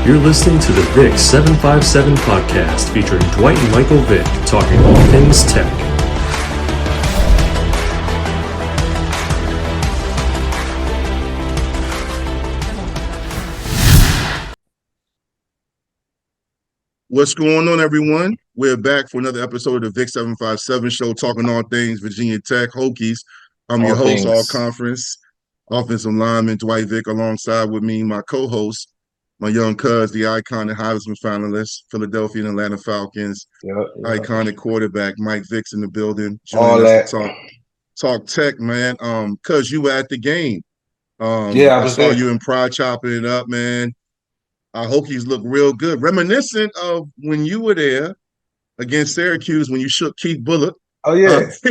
You're listening to the VICK757 podcast featuring Dwight and Michael Vick talking all things tech. What's going on, everyone? We're back for another episode of the VICK757 Show, talking all things Virginia Tech, Hokies. I'm your host, all conference, offensive lineman Dwight Vick, alongside with me, my co-host, my young cuz, the iconic Heisman finalist, Philadelphia and Atlanta Falcons, iconic quarterback Mike Vick's in the building. All that. Talk tech, man. Cuz you were at the game. I saw there. You in Pride chopping it up, man. Our Hokies look real good, reminiscent of when you were there against Syracuse when you shook Keith Willis. Oh yeah, that's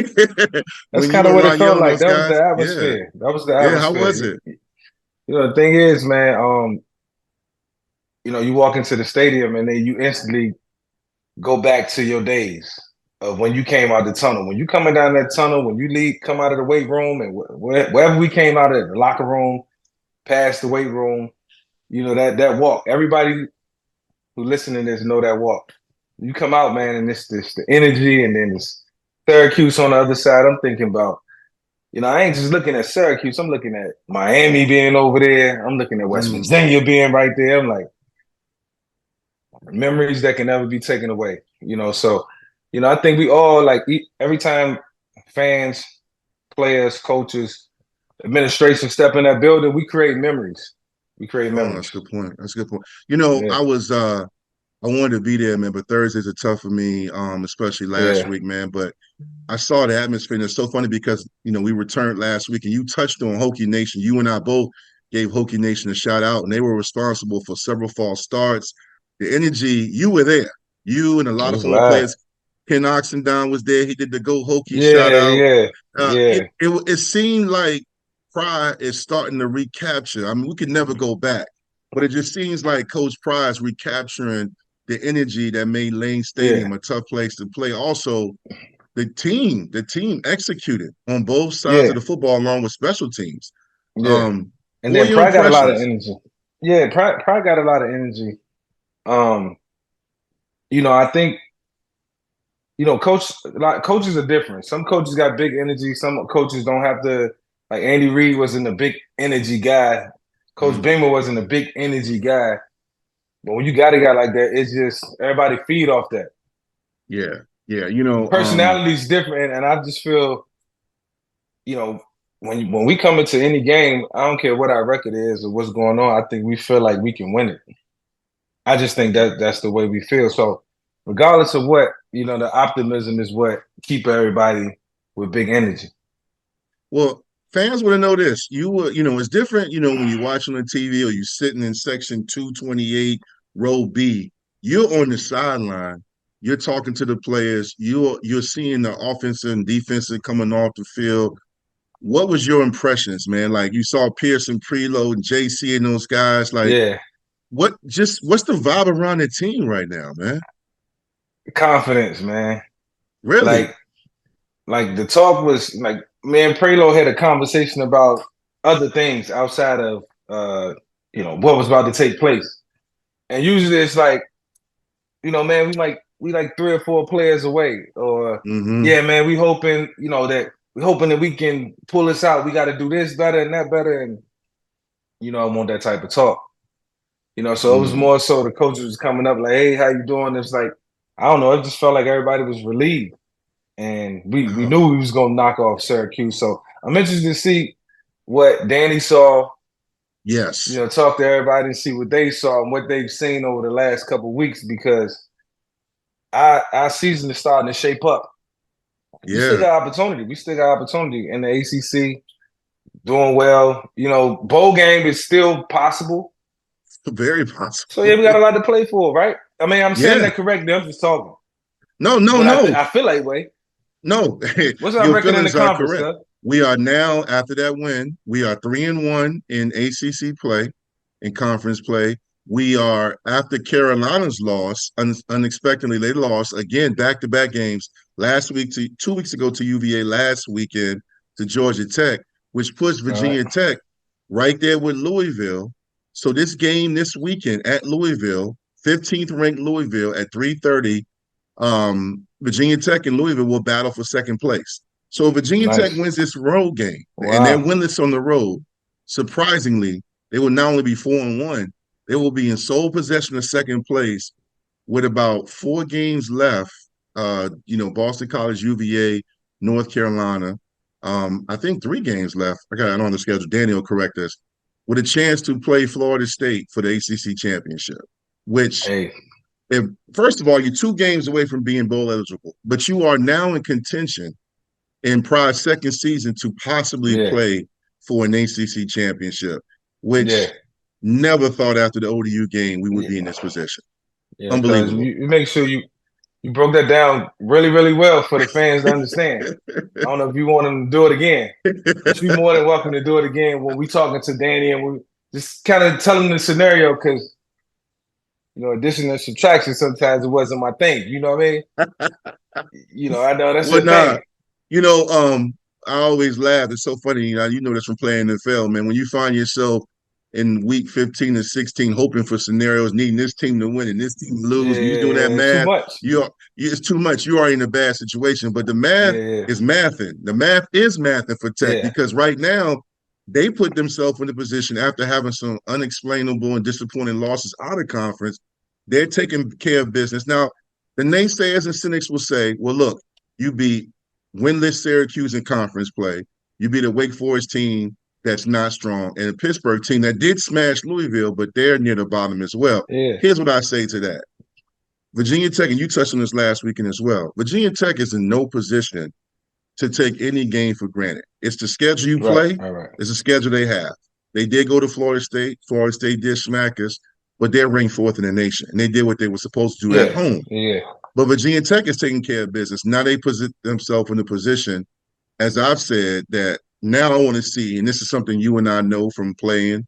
kind of what it felt like. That was the atmosphere. Yeah. That was the atmosphere. Yeah, how was it? You know, the thing is, man. You know, you walk into the stadium and then you instantly go back to your days of when you came out the tunnel. When you coming down that tunnel, when you come out of the weight room, and wherever we came out of the locker room, past the weight room, you know, that walk. Everybody who listening to this know that walk. You come out, man, and it's the energy, and then it's Syracuse on the other side. I'm thinking about, you know, I ain't just looking at Syracuse. I'm looking at Miami being over there. I'm looking at West Virginia being right there. I'm like, memories that can never be taken away, you know. So, you know, I think we all, like, every time fans, players, coaches, administration step in that building, we create memories. That's a good point. You know, yeah. I wanted to be there, man, but Thursdays are tough for me, especially last week, man. But I saw the atmosphere, and it's so funny because, you know, we returned last week, and you touched on Hokie Nation. You and I both gave Hokie Nation a shout out, and they were responsible for several false starts. The energy, you were there. You and a lot of former players. Ken Oxendown was there. He did the Go Hokie shout out. It seemed like Pride is starting to recapture. I mean, we could never go back, but it just seems like Coach Pride is recapturing the energy that made Lane Stadium a tough place to play. Also, the team executed on both sides of the football, along with special teams. And then Pride got a lot of energy. Yeah, Pride got a lot of energy. You know, I think, you know, coaches are different. Some coaches got big energy. Some coaches don't have to. Like Andy Reid wasn't a big energy guy. Coach Beamer wasn't a big energy guy. But when you got a guy like that, it's just everybody feed off that. Yeah. You know, personality's different, and I just feel, you know, when we come into any game, I don't care what our record is or what's going on. I think we feel like we can win it. I just think that's the way we feel. So regardless of what, you know, the optimism is what keep everybody with big energy. Well, fans want to know this. You know, it's different, you know, when you're watching on TV or you're sitting in section 228, row B. You're on the sideline. You're talking to the players. You're seeing the offensive and defensive coming off the field. What was your impressions, man? Like, you saw Pearson, Preload, and JC and those guys. Like, what's the vibe around the team right now, man? Confidence, man. Really? Like the talk was like, me and Preload had a conversation about other things outside of you know, what was about to take place. And usually it's like, you know, man, we like 3 or 4 players away. Or yeah, man, we hoping that we can pull this out. We got to do this better and that better. And, you know, I want that type of talk. You know, so it was more so the coaches was coming up like, hey, how you doing? It's like, I don't know, it just felt like everybody was relieved. And we knew we was going to knock off Syracuse. So I'm interested to see what Danny saw. Yes. You know, talk to everybody and see what they saw and what they've seen over the last couple of weeks, because our season is starting to shape up. Yeah. We still got opportunity in the ACC, doing well. You know, bowl game is still possible. Very possible. So, yeah, we got a lot to play for, right? I mean, I'm saying that correctly. I'm just talking. No. I feel like way. No. What's our record in the conference, sir? We are now, after that win, we are 3-1 in ACC play, in conference play. We are, after Carolina's loss, unexpectedly, they lost, again, back-to-back games. 2 weeks ago to UVA, last weekend to Georgia Tech, which puts Virginia Tech right there with Louisville. So this game this weekend at Louisville, 15th ranked Louisville at 3:30, Virginia Tech and Louisville will battle for second place. So if Virginia Tech wins this road game and they're winless on the road, surprisingly, they will not only be 4-1, they will be in sole possession of second place with about 4 games left. Boston College, UVA, North Carolina. I think 3 games left. I got it on the schedule. Danny will correct us. With a chance to play Florida State for the ACC championship, which, if first of all, you're 2 games away from being bowl eligible, but you are now in contention in Pride's second season to possibly play for an ACC championship, which never thought after the ODU game we would be in this position. Unbelievable. You make sure you broke that down really, really well for the fans to understand. I don't know if you want them to do it again, but you're more than welcome to do it again when we talking to Danny and we just kind of tell him the scenario because, addition and subtraction sometimes it wasn't my thing. You know what I mean? I know that's your thing. I always laugh. It's so funny. You know this from playing in the NFL, man. When you find yourself in week 15 and 16 hoping for scenarios, needing this team to win and this team to lose, and you're doing that math, it's too much. You are in a bad situation. But the math is mathing. The math is mathing for Tech because right now they put themselves in a position after having some unexplainable and disappointing losses out of conference. They're taking care of business. Now, the naysayers and cynics will say, well, look, you beat winless Syracuse in conference play. You beat a Wake Forest team that's not strong, and a Pittsburgh team that did smash Louisville, but they're near the bottom as well. Here's what I say to that. Virginia Tech, and you touched on this last weekend as well, Virginia Tech is in no position to take any game for granted. It's the schedule you play. It's the schedule they have. They did go to Florida State. Florida State did smack us, but they're ranked 4th in the nation, and they did what they were supposed to do at home. But Virginia Tech is taking care of business. Now they put themselves in a position, as I've said, that now I want to see, and this is something you and I know from playing,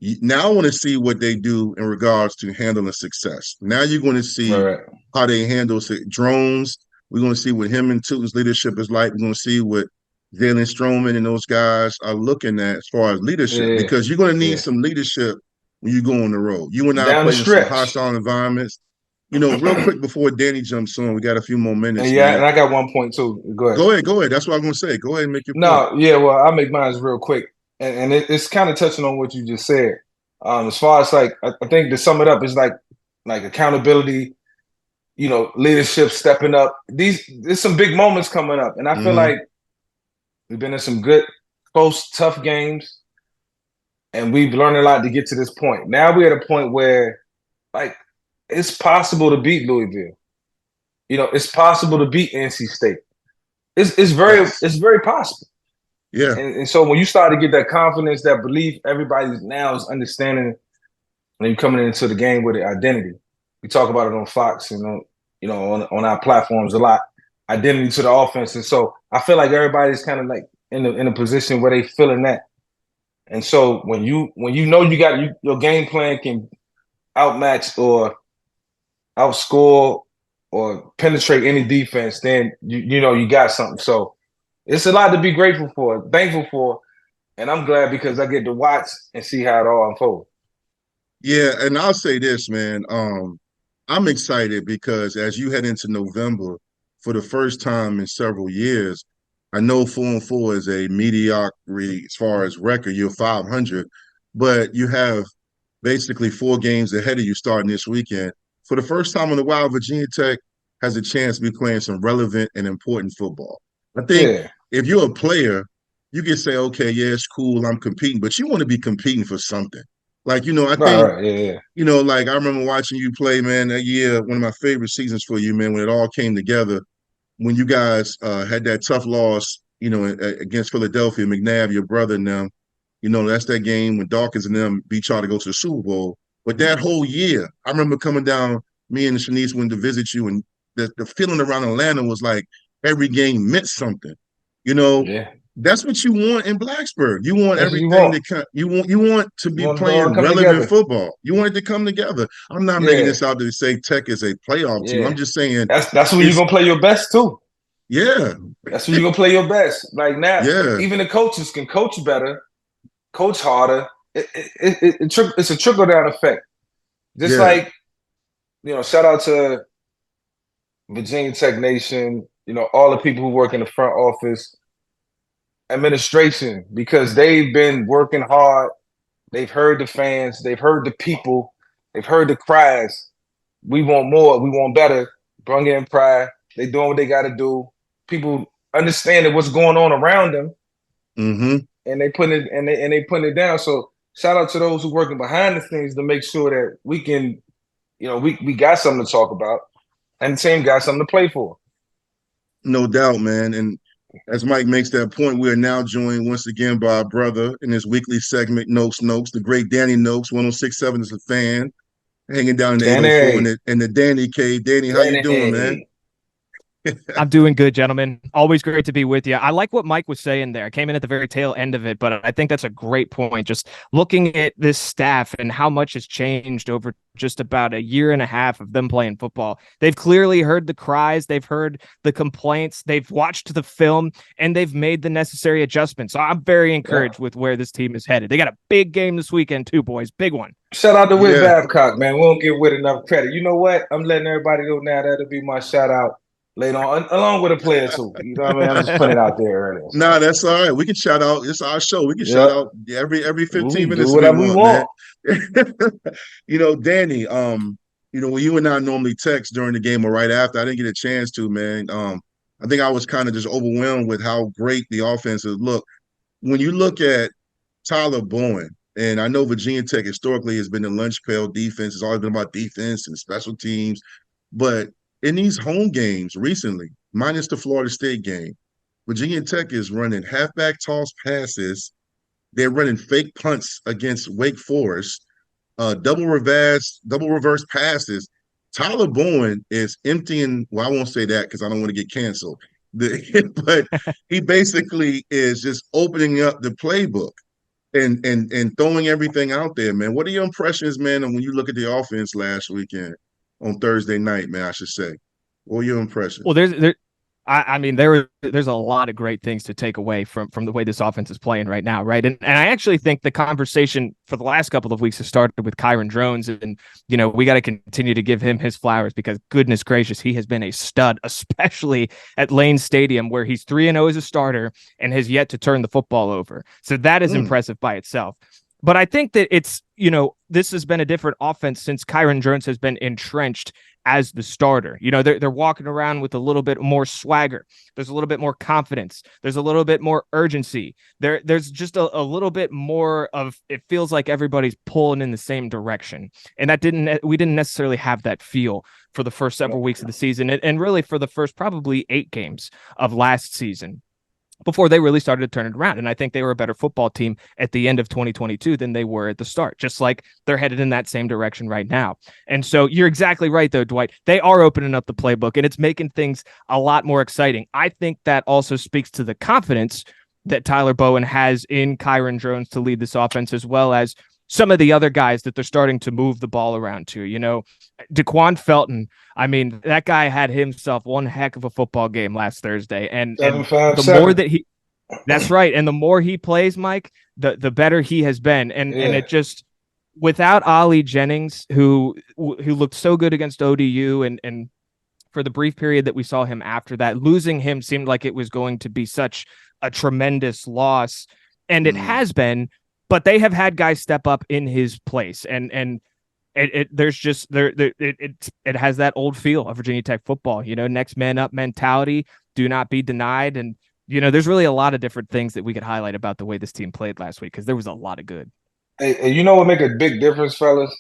now I want to see what they do in regards to handling success. Now you're going to see how they handle drones. We're going to see what him and Tootin's leadership is like. We're going to see what Jalen Stroman and those guys are looking at as far as leadership, because you're going to need some leadership when you go on the road. You and I play in some hostile environments. Real quick before Danny jumps on, we got a few more minutes. And and I got one point too. Go ahead. That's what I'm going to say. Go ahead and make your point. I'll make mine real quick. And it's kind of touching on what you just said. As far as I think to sum it up, it's like accountability, leadership stepping up. There's some big moments coming up. And I feel like we've been in some good, close, tough games. And we've learned a lot to get to this point. Now we're at a point where it's possible to beat Louisville. It's possible to beat NC State. It's very possible. Yeah. And so when you start to get that confidence, that belief, everybody now is understanding, and you're coming into the game with an identity. We talk about it on Fox and on our platforms a lot. Identity to the offense, and so I feel like everybody's kind of in a position where they feeling that. And so when you know you got your game plan can outmatch or outscore or penetrate any defense, then you got something. So it's a lot to be grateful for, thankful for, and I'm glad because I get to watch and see how it all unfolds. Yeah, and I'll say this, man. I'm excited because as you head into November, for the first time in several years, I know 4-4 is a mediocrity as far as record. You're 500, but you have basically 4 games ahead of you starting this weekend. For the first time in a while, Virginia Tech has a chance to be playing some relevant and important football. I think if you're a player, you can say, okay, it's cool, I'm competing, but you want to be competing for something. I think, I remember watching you play, man, that year, one of my favorite seasons for you, man, when it all came together, when you guys had that tough loss, against Philadelphia, McNabb, your brother and them, that's that game when Dawkins and them beat y'all to go to the Super Bowl. But that whole year, I remember coming down, me and Shanice went to visit you, and the feeling around Atlanta was like every game meant something. That's what you want in Blacksburg. You want everything to come. You want to be playing relevant football. You want it to come together. I'm not making this out to say Tech is a playoff team. I'm just saying that's when you're gonna play your best too. Yeah. That's when you're gonna play your best. Like now, Yeah. even the coaches can coach better, coach harder. It's a trickle down effect. Just like, shout out to Virginia Tech Nation, all the people who work in the front office, administration, because they've been working hard. They've heard the fans, they've heard the people, they've heard the cries. We want more, we want better. Bring in pride. They doing what they got to do. People understanding what's going on around them, and they putting it down. So shout out to those who working behind the scenes to make sure that we can, we got something to talk about, and the team got something to play for. No doubt, man. And as Mike makes that point, we are now joined once again by our brother in his weekly segment, Nokes Notes, the great Danny Nokes. 106.7 is a fan, hanging down in the Danny. 804 in the Danny cave. Danny, how you doing, man? I'm doing good, gentlemen. Always great to be with you. I like what Mike was saying there. I came in at the very tail end of it, but I think that's a great point. Just looking at this staff and how much has changed over just about a year and a half of them playing football. They've clearly heard the cries. They've heard the complaints. They've watched the film, and they've made the necessary adjustments. So I'm very encouraged with where this team is headed. They got a big game this weekend too, boys. Big one. Shout out to Whit Babcock, man. We won't give Whit enough credit. You know what? I'm letting everybody know now. That'll be my shout out later on, along with a player too. You know what I mean? I'm just putting it out there earlier. Nah, that's all right. We can shout out. It's our show. We can shout out every 15 minutes. Do whatever we want. Danny, when you and I normally text during the game or right after, I didn't get a chance to, man. I think I was kind of just overwhelmed with how great the offense is. Look, when you look at Tyler Bowen, and I know Virginia Tech historically has been the lunch pail defense. It's always been about defense and special teams. But in these home games recently, minus the Florida State game, Virginia Tech is running halfback toss passes. They're running fake punts against Wake Forest, double reverse passes. Tyler Bowen is emptying. Well, I won't say that because I don't want to get canceled. But he basically is just opening up the playbook and throwing everything out there, man. What are your impressions, man, when you look at the offense last weekend on Thursday night, man? I should say. What were your impressions? Well, there's a lot of great things to take away from the way this offense is playing right now, right? And I actually think the conversation for the last couple of weeks has started with Kyron Drones, and we got to continue to give him his flowers because goodness gracious, he has been a stud, especially at Lane Stadium where he's 3-0 as a starter and has yet to turn the football over. So that is impressive by itself. But I think that it's, this has been a different offense since Kyron Drones has been entrenched as the starter. They're walking around with a little bit more swagger. There's a little bit more confidence. There's a little bit more urgency. There's just a little bit more of, it feels like everybody's pulling in the same direction. And we didn't necessarily have that feel for the first several weeks of the season and really for the first probably 8 games of last season, before they really started to turn it around. And I think they were a better football team at the end of 2022 than they were at the start, just like they're headed in that same direction right now. And so you're exactly right, though, Dwight. They are opening up the playbook, and it's making things a lot more exciting. I think that also speaks to the confidence that Tyler Bowen has in Kyron Drones to lead this offense, as well as some of the other guys that they're starting to move the ball around to. DeQuan Felton, I mean, that guy had himself one heck of a football game last Thursday. And the more that that's right. And the more he plays, Mike, the better he has been. And it just, without Ollie Jennings, who looked so good against ODU and for the brief period that we saw him after that, losing him seemed like it was going to be such a tremendous loss. And it has been, but they have had guys step up in his place. And it has that old feel of Virginia Tech football, next man up mentality, do not be denied. And, there's really a lot of different things that we could highlight about the way this team played last week, because there was a lot of good. Hey, you know what make a big difference, fellas?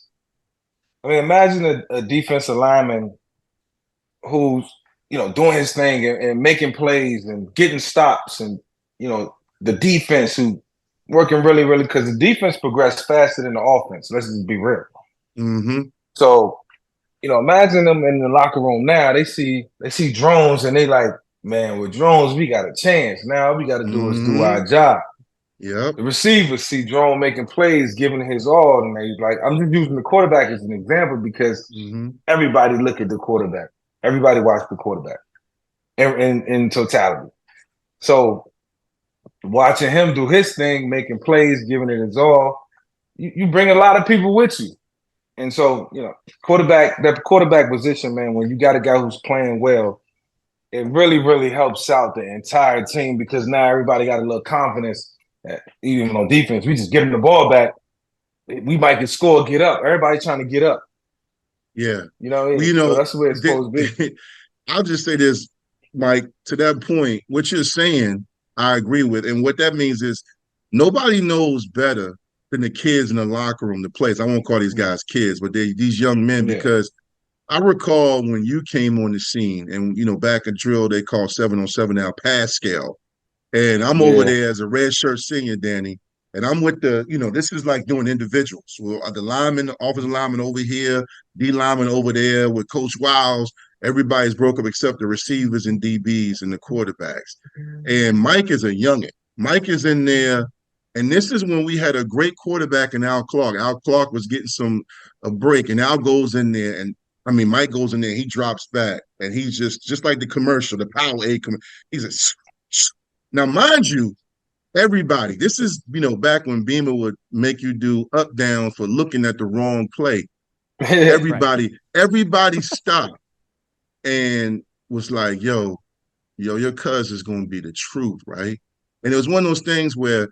I mean, imagine a defensive lineman who's, doing his thing and making plays and getting stops, and, the defense who working really, really, because the defense progressed faster than the offense. Let's just be real. So, imagine them in the locker room now. They see Drones and they like, man, with Drones, we got a chance. Now all we got to do is do our job. Yep. The receivers see Drone making plays, giving his all, and they like, I'm just using the quarterback as an example because everybody look at the quarterback. Everybody watch the quarterback. in totality. So watching him do his thing, making plays, giving it his all, you bring a lot of people with you. And so, that quarterback position, man, when you got a guy who's playing well, it really, really helps out the entire team because now everybody got a little confidence that even on defense, we just give them the ball back. We might get scored, get up. Everybody trying to get up. Yeah. You know what I mean? So that's the way it's supposed to be. I'll just say this, Mike, to that point, what you're saying, I agree with. And what that means is nobody knows better than the kids in the locker room, the players. I won't call these guys kids, but these young men, because I recall when you came on the scene and, back in drill, they call 7-on-7 now pass scale. And I'm over there as a red shirt senior, Danny. And I'm with this is like doing individuals. Well, the lineman, the offensive lineman over here, D lineman over there with Coach Wiles. Everybody's broke up except the receivers and DBs and the quarterbacks. And Mike is a youngin'. Mike is in there. And this is when we had a great quarterback in Al Clark. Al Clark was getting a break, and Al goes in there. And Mike goes in there, he drops back, and he's just like the commercial, the Powerade commercial. He's now, mind you, everybody, this is, back when Beamer would make you do up down for looking at the wrong play. Everybody stopped and was like, yo, your cuz is going to be the truth, right? And it was one of those things where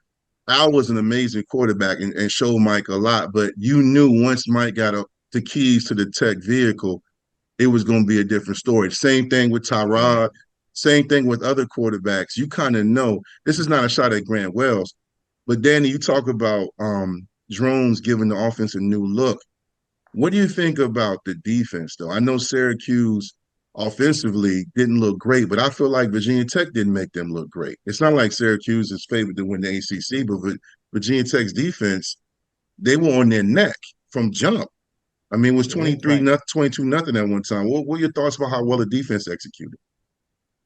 Al was an amazing quarterback and showed Mike a lot, but you knew once Mike got the keys to the tech vehicle, it was going to be a different story. Same thing with Tyrod. Same thing with other quarterbacks. You kind of know this is not a shot at Grant Wells, but Danny, you talk about drones giving the offense a new look. What do you think about the defense, though? I know Syracuse offensively didn't look great, but I feel like Virginia Tech didn't make them look great. It's not like Syracuse is favored to win the ACC, but Virginia Tech's defense, they were on their neck from jump. It was 22-0 at one time. What were your thoughts about how well the defense executed?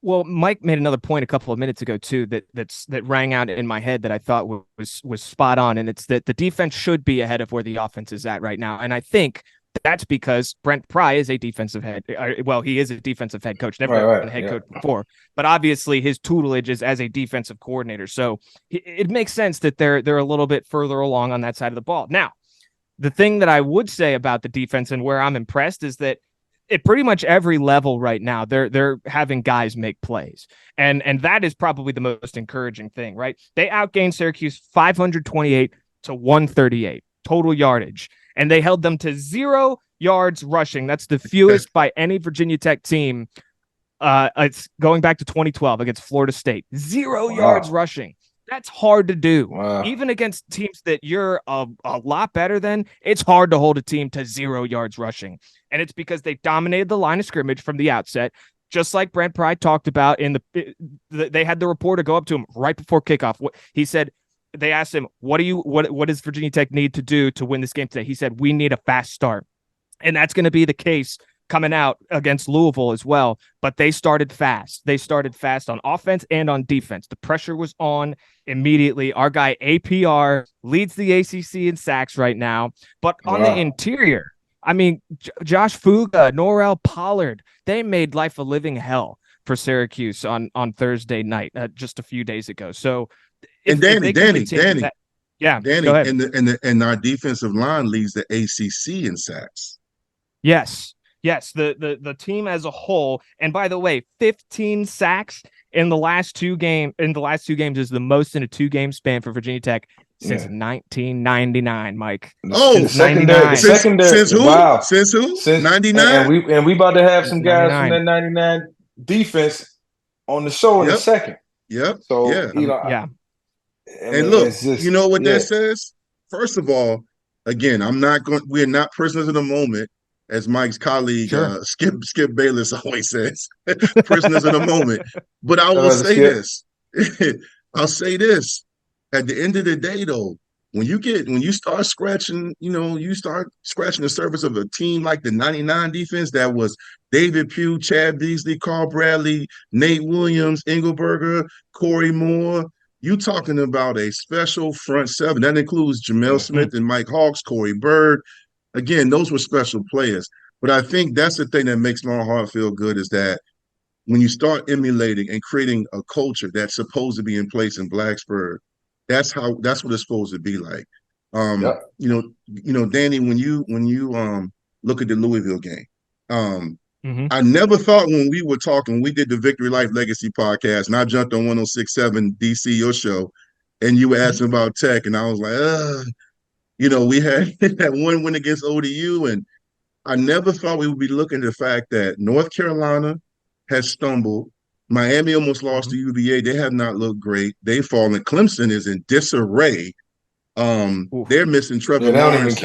Well, Mike made another point a couple of minutes ago too that rang out in my head that I thought was spot on, and it's that the defense should be ahead of where the offense is at right now, and I think that's because Brent Pry is a defensive head. Well, he is a defensive head coach, never been a head coach before, but obviously his tutelage is as a defensive coordinator, so it makes sense that they're a little bit further along on that side of the ball. Now, the thing that I would say about the defense and where I'm impressed is that at pretty much every level right now, they're having guys make plays. And that is probably the most encouraging thing, right? They outgained Syracuse 528 to 138 total yardage, and they held them to 0 yards rushing. That's the fewest by any Virginia Tech team. It's going back to 2012 against Florida State. 0 yards rushing. That's hard to do. Wow. Even against teams that you're a lot better than, it's hard to hold a team to 0 yards rushing. And it's because they dominated the line of scrimmage from the outset, just like Brent Pry talked about they had the reporter go up to him right before kickoff. He said, they asked him, what does Virginia Tech need to do to win this game today? He said, we need a fast start. And that's going to be the case coming out against Louisville as well. But they started fast. They started fast on offense and on defense. The pressure was on immediately. Our guy APR leads the ACC in sacks right now. But on the interior, Josh Fuga, Norrell Pollard, they made life a living hell for Syracuse on Thursday night, just a few days ago. So, Danny, go ahead. And our defensive line leads the ACC in sacks. Yes, the team as a whole. And by the way, 15 sacks in the last two games is the most in a 2-game span for Virginia Tech since 1999, Mike. Oh, secondary. Since who? Wow. Since who? 99. And we about to have some guys from that 99 defense on the show in a second. Yep. So and look, you know what that says? First of all, again, we're not prisoners of the moment, as Mike's colleague Skip Bayless always says. Prisoners of the moment. But I will say this. I'll say this. At the end of the day, though, when you start scratching, the surface of a team like the 99 defense that was David Pugh, Chad Beasley, Carl Bradley, Nate Williams, Engelberger, Corey Moore. You talking about a special front seven. That includes Jamel Smith and Mike Hawks, Corey Bird. Again, those were special players. But I think that's the thing that makes my heart feel good is that when you start emulating and creating a culture that's supposed to be in place in Blacksburg, that's what it's supposed to be like. Danny, when you look at the Louisville game, I never thought when we were talking, we did the Victory Life Legacy podcast, and I jumped on 1067 DC, your show, and you were asking about Tech, and I was like, we had that one win against ODU, and I never thought we would be looking at the fact that North Carolina has stumbled. Miami almost lost to UVA. They have not looked great. They've fallen. Clemson is in disarray. They're missing Trevor Lawrence.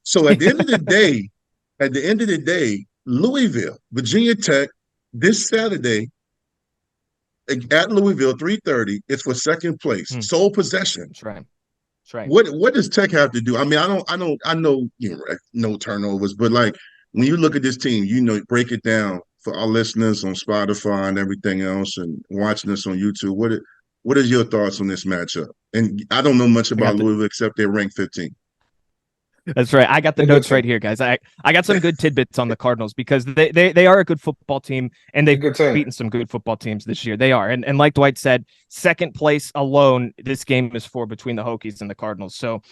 So at the end of the day, Louisville, Virginia Tech, this Saturday at Louisville, 3:30. It's for second place, sole possession. That's right. That's right. What does Tech have to do? I mean, I know, no turnovers, but like when you look at this team, break it down for our listeners on Spotify and everything else, and watching us on YouTube. What is your thoughts on this matchup? And I don't know much about Louisville except they're ranked 15. That's right. I got the notes right here, guys. I got some good tidbits on the Cardinals because they are a good football team, and they've beaten some good football teams this year. They are. And like Dwight said, second place alone, this game is for between the Hokies and the Cardinals. So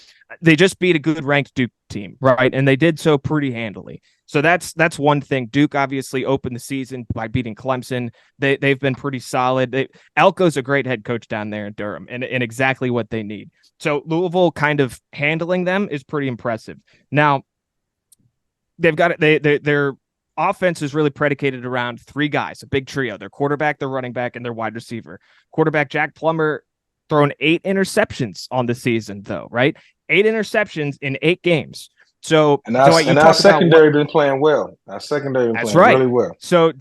they just beat a good ranked Duke team, right? And they did so pretty handily. So that's one thing. Duke obviously opened the season by beating Clemson. They've been pretty solid. Elko's a great head coach down there in Durham, and exactly what they need. So Louisville kind of handling them is pretty impressive. Now, they've got it. Their offense is really predicated around three guys, a big trio: their quarterback, their running back, and their wide receiver. Quarterback Jack Plummer thrown 8 interceptions on the season, though, right? 8 interceptions in 8 games. So our secondary been playing well. Our secondary been playing really well. So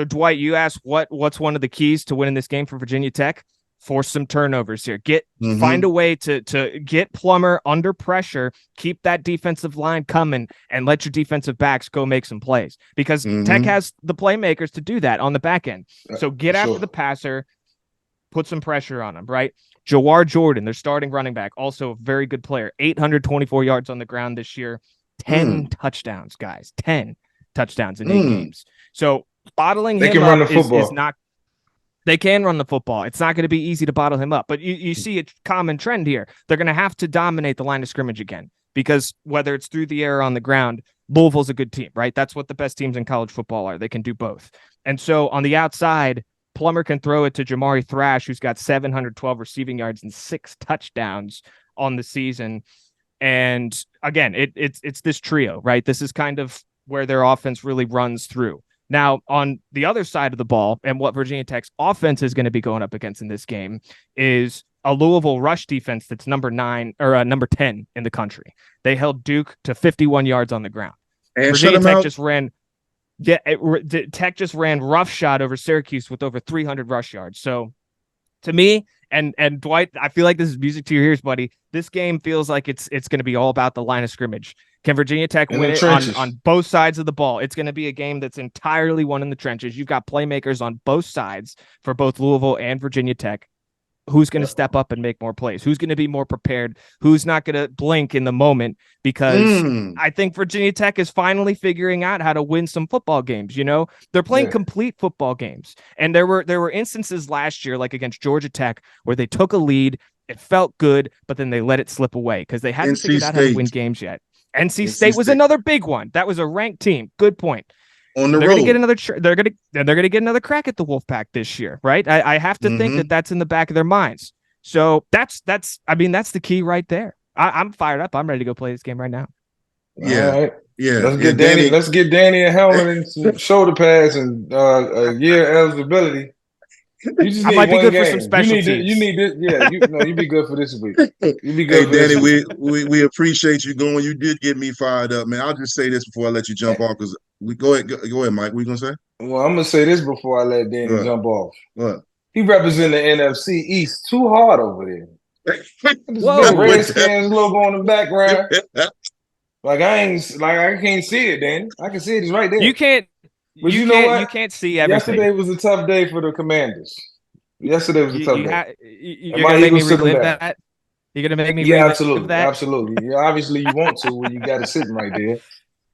Dwight, you asked what's one of the keys to winning this game for Virginia Tech? Force some turnovers here. Find a way to get Plummer under pressure, keep that defensive line coming, and let your defensive backs go make some plays. Because Tech has the playmakers to do that on the back end. So get after the passer, put some pressure on him, right? Jawar Jordan, their starting running back, also a very good player. 824 yards on the ground this year. 10 touchdowns, guys. 10 touchdowns in 8 games. So bottling him up is not... They can run the football. It's not going to be easy to bottle him up. But you see a common trend here. They're going to have to dominate the line of scrimmage again. Because whether it's through the air or on the ground, Louisville's a good team, right? That's what the best teams in college football are. They can do both. And so on the outside, Plummer can throw it to Jamari Thrash, who's got 712 receiving yards and 6 touchdowns on the season. And again, it's this trio, right? This is kind of where their offense really runs through. Now, on the other side of the ball, and what Virginia Tech's offense is going to be going up against in this game is a Louisville rush defense that's number 10 in the country. They held Duke to 51 yards on the ground. And Virginia Tech just ran. Yeah, Tech just ran roughshod over Syracuse with over 300 rush yards. So, to me, and Dwight, I feel like this is music to your ears, buddy. This game feels like it's going to be all about the line of scrimmage. Can Virginia Tech win it on both sides of the ball? It's going to be a game that's entirely won in the trenches. You've got playmakers on both sides for both Louisville and Virginia Tech. Who's going to step up and make more plays? Who's going to be more prepared? Who's not going to blink in the moment? Because I think Virginia Tech is finally figuring out how to win some football games. They're playing complete football games. And there were instances last year, like against Georgia Tech, where they took a lead. It felt good, but then they let it slip away because they hadn't figured out how to win games yet. NC State was another big one. That was a ranked team. Good point. On the road. They're going to get another crack at the Wolfpack this year, right? I have to think that that's in the back of their minds. So that's the key right there. I'm fired up. I'm ready to go play this game right now. Yeah. All right. Yeah. Let's get Danny a helmet and some shoulder pads and a year eligibility. You just I might be good for some special teams. You need this. Yeah, you'd be good for this week. You'd be good. Hey, Danny, we appreciate you going. You did get me fired up, man. I'll just say this before I let you jump off because go ahead, Mike. What you gonna say? Well, I'm gonna say this before I let Danny jump off. What? He representing the NFC East too hard over there. Whoa, Redskins logo on the background. I can't see it, Danny. I can see it. It's right there. You can't. But you know what? You can't see everything. Yesterday was a tough day for the Commanders. Yesterday was a tough day. You're gonna make me relive that. You're gonna make me relive absolutely, that. Absolutely. Yeah, obviously you want to when you got it sitting right there.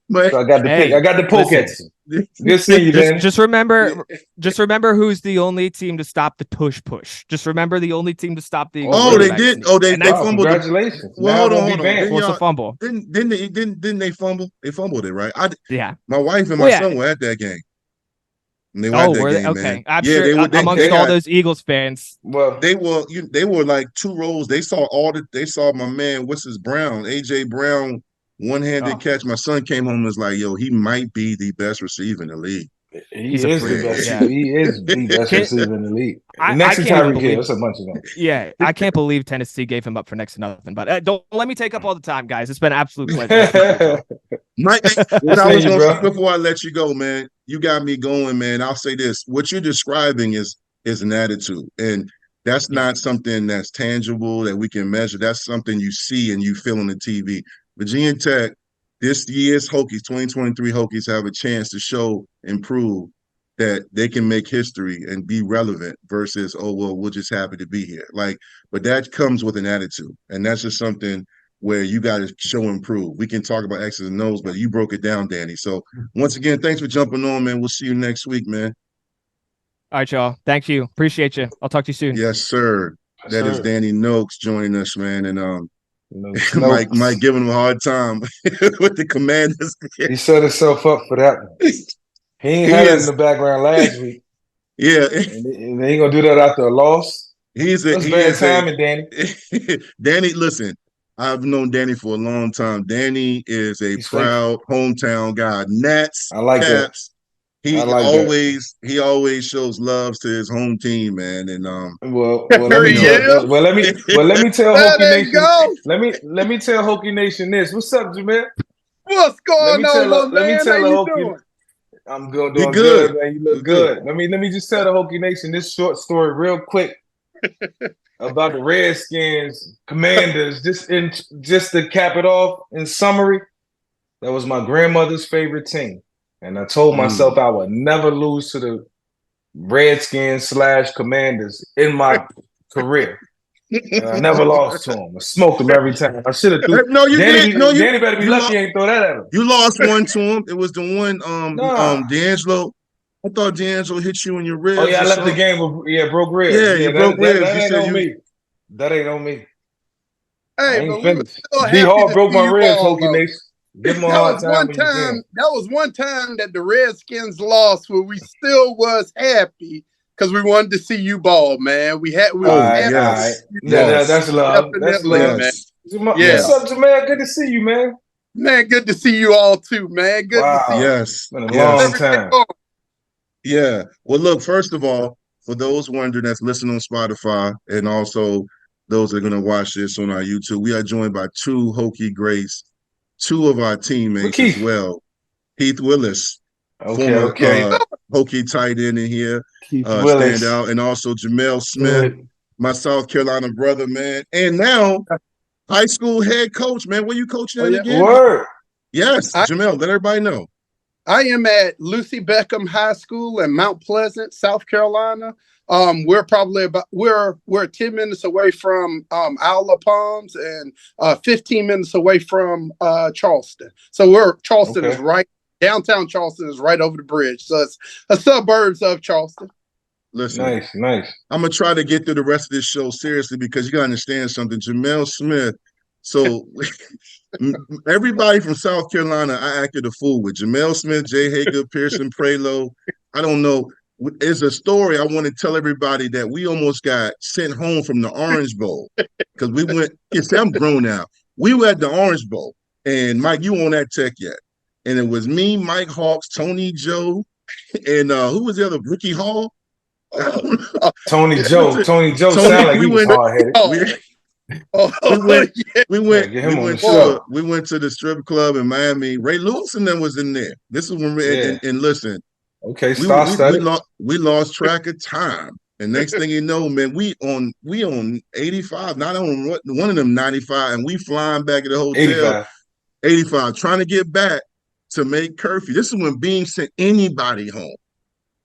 But So I got the pick. I got the poke at you. Good seeing you, man. Just remember who's the only team to stop the push. Just remember the only team to stop the. They did. They fumbled. Congratulations. Well, hold on. Force a fumble. Didn't they fumble? They fumbled it, right? Yeah. My wife and my son were at that game. And they were at that game, okay. Man. I'm sure amongst all those Eagles fans. Well, they were like two rows. They saw my man, what's his Brown, AJ Brown, one-handed catch. My son came home and was like, yo, he might be the best receiver in the league. He is the best receiver in the league. Next to Tyreek Hill, it's a bunch of them. Yeah, I can't believe Tennessee gave him up for next to nothing. But don't let me take up all the time, guys. It's been an absolute pleasure. Mike, before I let you go, man, you got me going, man. I'll say this: what you're describing is an attitude, and that's not something that's tangible that we can measure. That's something you see and you feel on the TV. Virginia Tech, this year's Hokies, 2023 Hokies, have a chance to show and prove that they can make history and be relevant versus, oh, well, we're just happy to be here. But that comes with an attitude. And that's just something where you got to show and prove. We can talk about X's and O's, but you broke it down, Danny. So once again, thanks for jumping on, man. We'll see you next week, man. All right, y'all. Thank you. Appreciate you. I'll talk to you soon. Yes, sir. That is Danny Nokes joining us, man. And Mike giving him a hard time with the Commanders. He set himself up for that one. He ain't had it in the background last week. Yeah. And he gonna do that after a loss. That's bad timing, Danny. Danny, listen, I've known Danny for a long time. Danny is a proud hometown guy. Nats, I like Caps. That. He always shows love to his home team, man. And let me tell Hokie Nation. Let me tell Hokie Nation this. What's up, Jamel? What's going on, man? Let me tell How you doing? I'm doing good, man. You look good. Let me just tell the Hokie Nation this short story real quick about the Redskins, Commanders. Just to cap it off in summary, that was my grandmother's favorite team. And I told myself I would never lose to the Redskins / Commanders in my career. And I never lost to them. I smoked them every time. I should have threw. No, you did. No, Danny better be lucky I ain't throw that at him. You lost one to him. It was the one D'Angelo. I thought D'Angelo hit you in your ribs. Oh yeah, I left the game with broke ribs. Yeah, you broke ribs. That ain't on me. That ain't on me. Hey, but D-Hall broke my ribs, Hokie Nation. Give him a hard time. That was one time that the Redskins lost where we still was happy because we wanted to see you ball, man. That's love. That's love, man. What's up, Jamel? Good to see you, man. Man, good to see you all too, man. Good to see you. Yes. Been a long time. Yeah. Well, look, first of all, for those wondering that's listening on Spotify and also those that are going to watch this on our YouTube, we are joined by two Hokie greats, two of our teammates as well. Kieth Willis, former Hokie tight end in here, standout, and also Jamel Smith, my South Carolina brother, man. And now, high school head coach, man. Where you coaching at again? Word. Yes, Jamel, let everybody know. I am at Lucy Beckham High School in Mount Pleasant, South Carolina. We're probably we're 10 minutes away from Isle of Palms and 15 minutes away from Charleston. So Charleston is right, downtown Charleston is right over the bridge. So it's a suburbs of Charleston. Listen, nice. I'm gonna try to get through the rest of this show seriously because you gotta understand something. Jamel Smith. So everybody from South Carolina, I acted a fool with. Jamel Smith, Jay Hager, Pearson Prelo. I don't know. It's a story I want to tell everybody that we almost got sent home from the Orange Bowl because we went. I'm grown now. We were at the Orange Bowl, and Mike, you on that tech yet? And it was me, Mike Hawks, Tony Joe, and who was the other? Ricky Hall. Tony Joe sound like he was hard-headed. We went to the strip club in Miami. Ray Lewis and them was in there. This is when and listen. Okay, we lost track of time. And next thing you know, man, we on 85, not on one of them 95, and we flying back to the hotel. 85, trying to get back to make curfew. This is when Beam sent anybody home.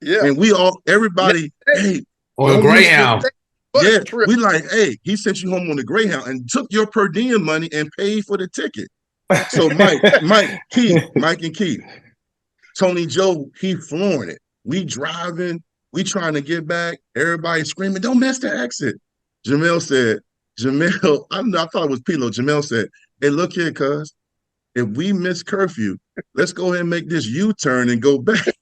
Yeah. And everybody, on a Greyhound. Yeah, we like, hey, he sent you home on the Greyhound and took your per diem money and paid for the ticket. So Mike and Keith, Tony Joe, he flooring it. We driving, we trying to get back. Everybody screaming, "Don't miss the exit." Jamel, I thought it was Pilo. Jamel said, "Hey, look here, cuz. If we miss curfew, let's go ahead and make this U-turn and go back."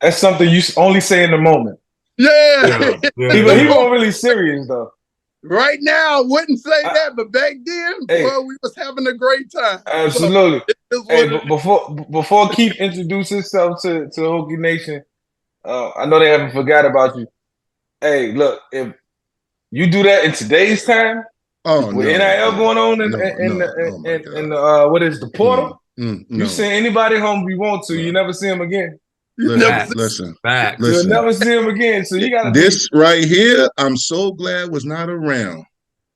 That's something you only say in the moment. Yeah. He wasn't really serious though. Right now, I wouldn't say that, but back then, boy, we was having a great time. Absolutely. So, before Keith introduced himself to Hokie Nation, I know they haven't forgot about you. Hey, look, if you do that in today's time, with NIL going on in the what is the portal? You send anybody home if you want to. You never see them again. Listen. You'll never see him again. So you got this right here. I'm so glad was not around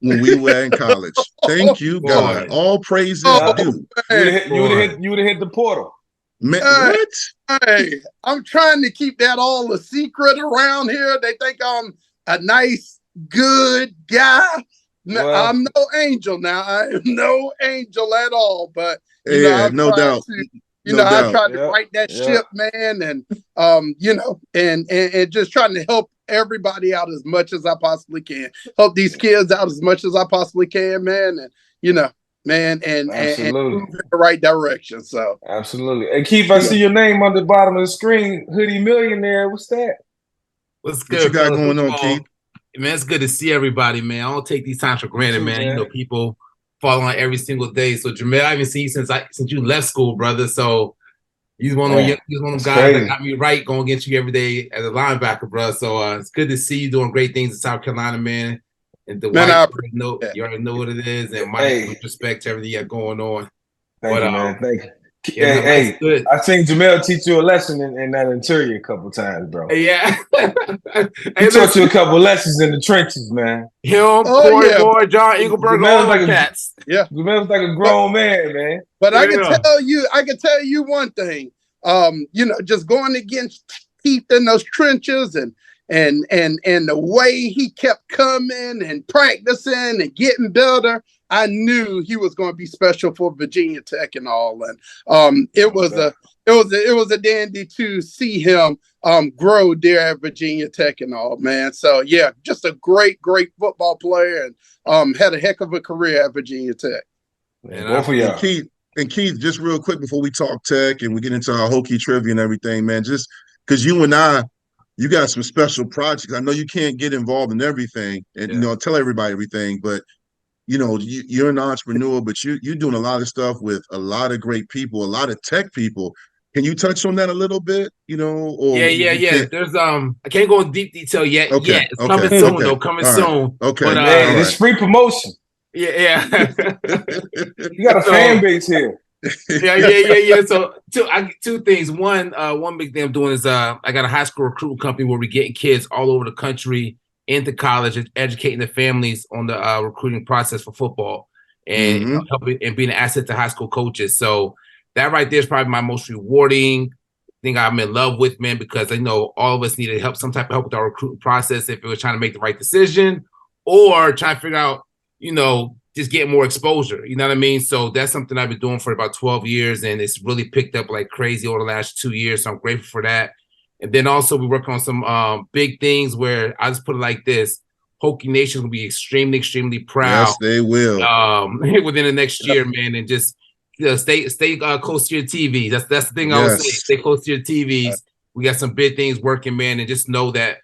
when we were in college. Thank you, God. All praise is due. You would have hit the portal. Man, what? Hey, I'm trying to keep that all a secret around here. They think I'm a nice, good guy. Well, I'm no angel now. I am no angel at all. But no doubt. I tried to right that ship, man, and and just trying to help everybody out as much as I possibly can. Help these kids out as much as I possibly can, man, and move in the right direction. So absolutely. And Keith, I see your name on the bottom of the screen, Hoodie Millionaire. What's that? What's good? What you got going on, Keith? Man, it's good to see everybody, man. I don't take these times for granted, man. You know, people fall on every single day. So Jamel, I haven't seen you since you left school, brother. So he's one of them guys that got me right going against you every day as a linebacker, bro. So it's good to see you doing great things in South Carolina, man. And Dwight, you already know what it is. And Mike, with respect to everything you got going on. Thank you, man. Thank you. Hey, I seen Jamel teach you a lesson in that interior a couple times, bro. Yeah. He taught you a couple lessons in the trenches, man. Corey Boy, John Eagleberg, all the cats. Jamel's like a grown man. But I can tell you one thing. Just going against Keith in those trenches and the way he kept coming and practicing and getting better, I knew he was going to be special for Virginia Tech and all. And it was a dandy to see him grow there at Virginia Tech and all, man. So yeah, just a great football player and had a heck of a career at Virginia Tech. And Keith, just real quick before we talk Tech and we get into our Hokie Trivia and everything, man, just because you and I, you got some special projects. I know you can't get involved in everything and tell everybody everything, but you're an entrepreneur, but you're doing a lot of stuff with a lot of great people, a lot of tech people. Can you touch on that a little bit? Yeah. There's I can't go in deep detail yet. It's coming soon though. Coming soon. Okay. But it's free promotion. Yeah. You got a fan base here. Yeah. So two things. One big thing I'm doing is I got a high school recruitment company where we're getting kids all over the country into college and educating the families on the recruiting process for football and helping and being an asset to high school coaches. So that right there is probably my most rewarding thing I'm in love with, man, because I know all of us needed help, some type of help with our recruiting process if it was trying to make the right decision or trying to figure out, just getting more exposure. You know what I mean? So that's something I've been doing for about 12 years, and it's really picked up like crazy over the last 2 years. So I'm grateful for that. And then also we work on some big things where I just put it like this. Hokie Nation will be extremely, extremely proud. Yes, they will. Within the next year, man, and just stay close to your TVs. That's the thing I would say. Stay close to your TVs. We got some big things working, man, and just know that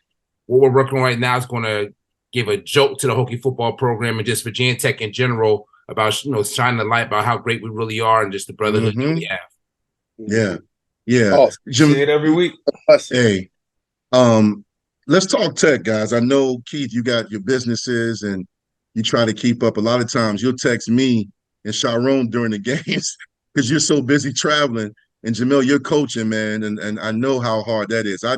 what we're working on right now is going to give a jolt to the Hokie football program and just Virginia Tech in general about shining the light about how great we really are and just the brotherhood that we have. Yeah. See it every week. Hey, let's talk tech, guys. I know, Keith, you got your businesses and you try to keep up. A lot of times you'll text me and Sharon during the games because you're so busy traveling. And Jamel, you're coaching, man, and I know how hard that is. I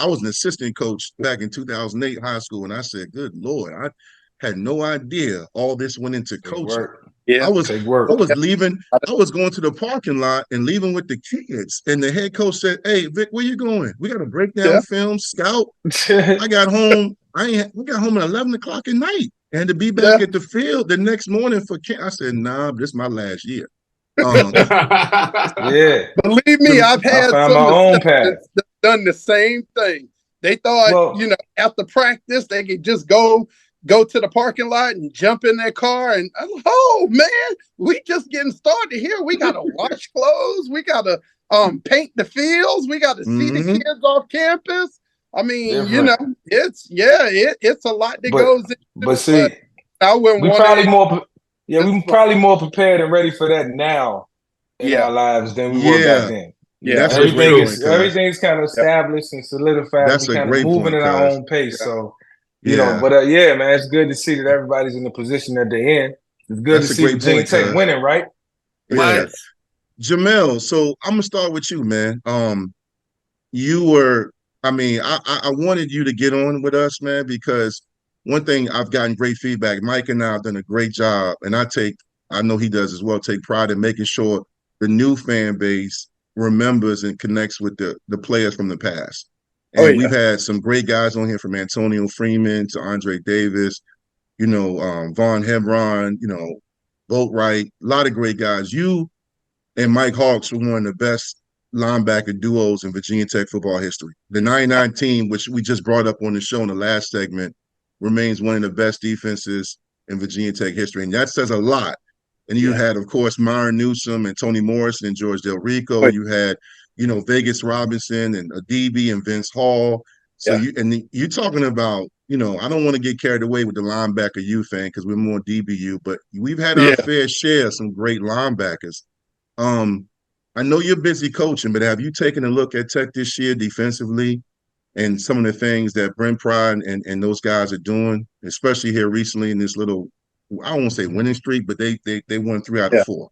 was an assistant coach back in 2008 high school, and I said, good Lord, I had no idea all this went into coaching. Yeah, I was leaving. I was going to the parking lot and leaving with the kids. And the head coach said, hey, Vick, where you going? We got to break down film, scout. I got home. We got home at 11 o'clock at night. And to be back at the field the next morning for camp, I said, nah, this is my last year. Yeah. Believe me, I've had found some my own path. that's done the same thing. They thought, after practice, they could just go to the parking lot and jump in their car. And oh man, we just getting started here. We gotta wash clothes. We gotta paint the fields. We gotta see the kids off campus. I mean, it's a lot that goes into it. But see, I wouldn't we probably more prepared and ready for that now in our lives than we were back then. Yeah, that's everything's kind of established and solidified. That's We're a kind great of moving point, at our own pace. So, man, it's good to see that everybody's in the position that they're in. It's good to see Virginia Tech winning, right? Yeah. Jamel, so I'm gonna start with you, man. You were, I wanted you to get on with us, man, because one thing I've gotten great feedback. Mike and I have done a great job, and I know he does as well, take pride in making sure the new fan base remembers and connects with the players from the past. And we've had some great guys on here, from Antonio Freeman to Andre Davis, Vaughn Hebron, Boatwright, a lot of great guys. You and Mike Hawks were one of the best linebacker duos in Virginia Tech football history. The 99 team, which we just brought up on the show in the last segment, remains one of the best defenses in Virginia Tech history. And that says a lot. And you had, of course, Myron Newsome and Tony Morrison and George Del Rico. You had, Vegas Robinson and Adibi and Vince Hall. So you're talking about, I don't want to get carried away with the linebacker U fan because we're more DBU, but we've had our fair share of some great linebackers. I know you're busy coaching, but have you taken a look at Tech this year defensively and some of the things that Brent Pride and those guys are doing, especially here recently in this little, I won't say winning streak, but they won 3 out of 4.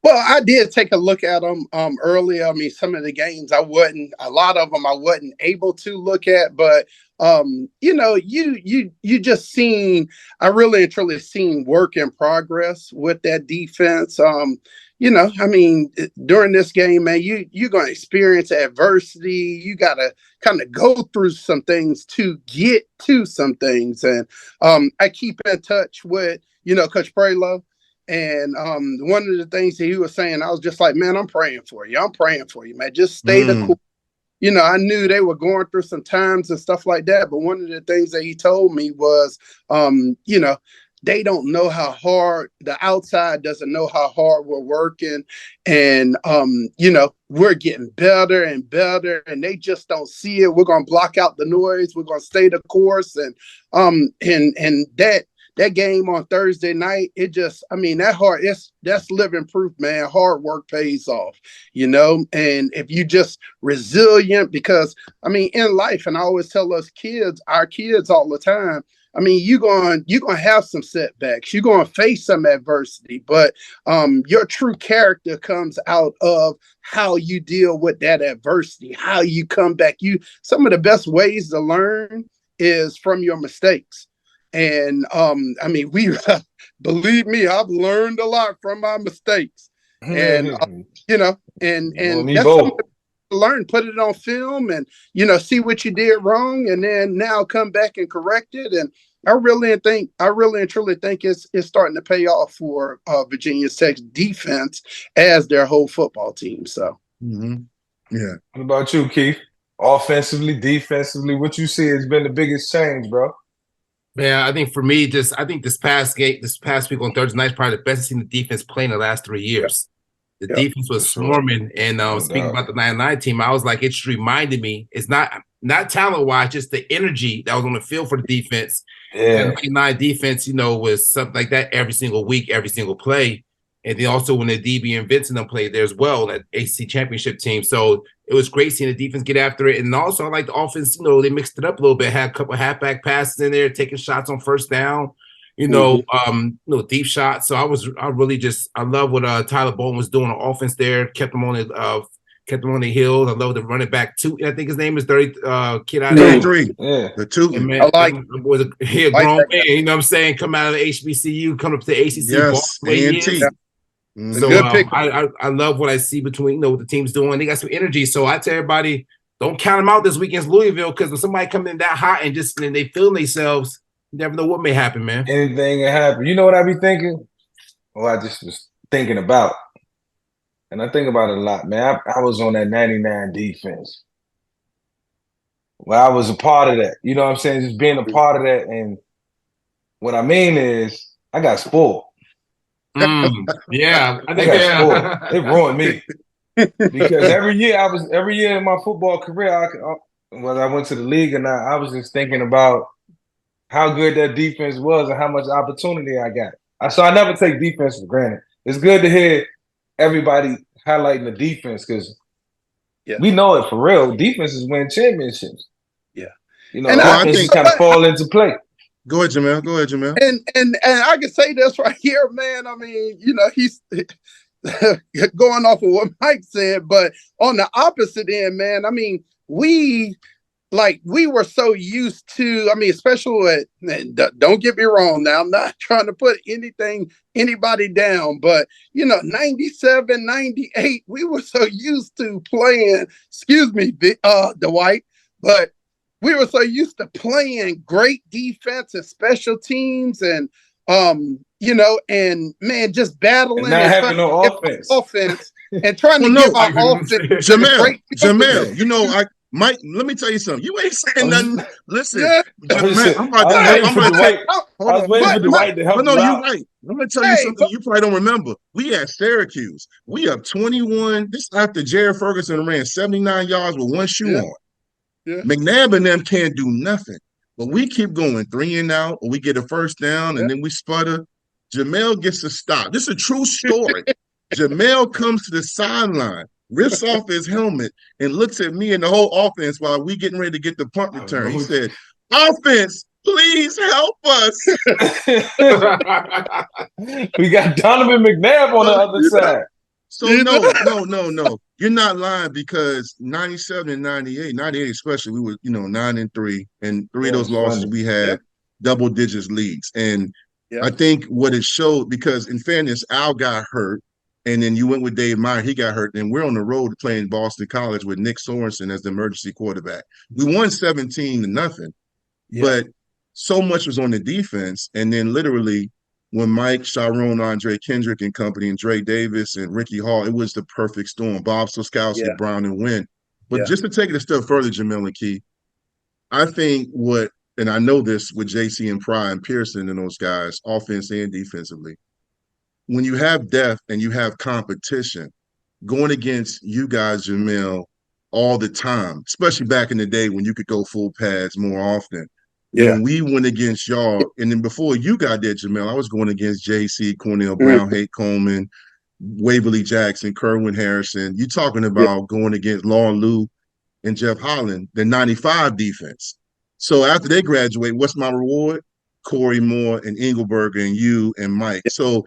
Well, I did take a look at them earlier. I mean, some of the games a lot of them I wasn't able to look at, but you just seen, I really and truly seen work in progress with that defense. During this game, man, you're going to experience adversity. You got to kind of go through some things to get to some things. And I keep in touch with, Coach Prelo. And one of the things that he was saying, I was just like, man, I'm praying for you. I'm praying for you, man. Just stay the course. I knew they were going through some times and stuff like that. But one of the things that he told me was, they don't know how hard, the outside doesn't know how hard we're working. And, we're getting better and better, and they just don't see it. We're going to block out the noise. We're going to stay the course. And that game on Thursday night, that's living proof, man. Hard work pays off, and if you just resilient, because in life, and I always tell our kids all the time, you're going to have some setbacks. You're going to face some adversity, but your true character comes out of how you deal with that adversity, how you come back. Some of the best ways to learn is from your mistakes. And believe me, I've learned a lot from my mistakes. And and that's something to learn, put it on film, and see what you did wrong, and then now come back and correct it. And I really and truly think it's starting to pay off for Virginia Tech's defense as their whole football team. So yeah. What about you, Keith? Offensively, defensively, what you see has been the biggest change, bro? Man, I think for me, this past week on Thursday night, probably the best I've seen the defense play in the last 3 years. The defense was swarming. And speaking about the 99 team, I was like, it just reminded me, it's not talent-wise, just the energy that was on the field for the defense. Yeah. The 99 defense, was something like that every single week, every single play. And then also when the DB and Vincent played there as well, that ACC championship team. So it was great seeing the defense get after it. And also I like the offense, they mixed it up a little bit, had a couple of halfback passes in there, taking shots on first down, deep shots. So I love what Tyler Bowen was doing on offense there, kept them on the heels. I love the running back too. I think his name is 30 kid out of 33. Yeah. The two. And man, I like was a grown man, you know what I'm saying? Come out of the HBCU, come up to the ACC. Yes, A&T. So I love what I see between what the team's doing. They got some energy. So I tell everybody, don't count them out this week against Louisville, because when somebody come in that hot and they feeling themselves, never know what may happen, man. Anything can happen. You know what I be thinking? Well, I just was thinking about, and I think about it a lot, man. I was on that 99 defense. Well, I was a part of that. You know what I'm saying? Just being a part of that. And what I mean is, I got spoiled. Yeah, I got spoiled. It ruined me. Because every year in my football career, when I went to the league and I was just thinking about how good that defense was and how much opportunity I got. So I never take defense for granted. It's good to hear everybody highlighting the defense because we know it for real. Defenses win championships. Yeah. You know, offenses kind of fall into play. Go ahead, Jamel. And I can say this right here, man. I mean, you know, he's going off of what Mike said, but on the opposite end, man, I mean, we were so used to, I mean, especially don't get me wrong now, I'm not trying to put anybody down, but, you know, 97, 98, we were so used to playing, Dwight, but we were so used to playing great defense and special teams and, you know, and man, just battling and not having no offense and trying to give our offense. Jamel, you know, Mike, let me tell you something. You ain't saying nothing. Listen, Jamel, I'm about to take. I was waiting for Dwight to help. No, you're right. I'm gonna tell you something you probably don't remember. We at Syracuse. We up 21. This after Jared Ferguson ran 79 yards with one shoe on. Yeah. McNabb and them can't do nothing. But we keep going 3 and out, or we get a first down, and then we sputter. Jamel gets a stop. This is a true story. Jamel comes to the sideline, rips off his helmet, and looks at me and the whole offense while we getting ready to get the punt return. He said, "Offense, please help us." We got Donovan McNabb on the other side. So no. You're not lying because 97 and 98 especially, we were, 9-3, and 3 of those losses we had double digits leads. And I think what it showed, because in fairness, Al got hurt, and then you went with Dave Meyer, he got hurt, and we're on the road playing Boston College with Nick Sorensen as the emergency quarterback. We won 17-0, but so much was on the defense, and then literally when Mike, Sharon, Andre Kendrick and company, and Dre Davis and Ricky Hall, it was the perfect storm. Bob Soskowski, Brown, and Wynn. But just to take it a step further, Jamel and Keith, I think and I know this with JC and Pry and Pearson and those guys, offense and defensively, when you have depth and you have competition, going against you guys, Jamel, all the time, especially back in the day when you could go full pads more often. When we went against y'all, and then before you got there, Jamel, I was going against JC, Cornell Brown, Haight Coleman, Waverly Jackson, Kerwin Harrison. You talking about going against Law Lou and Jeff Holland, the 95 defense. So after they graduate, what's my reward? Corey Moore and Engelberger and you and Mike. So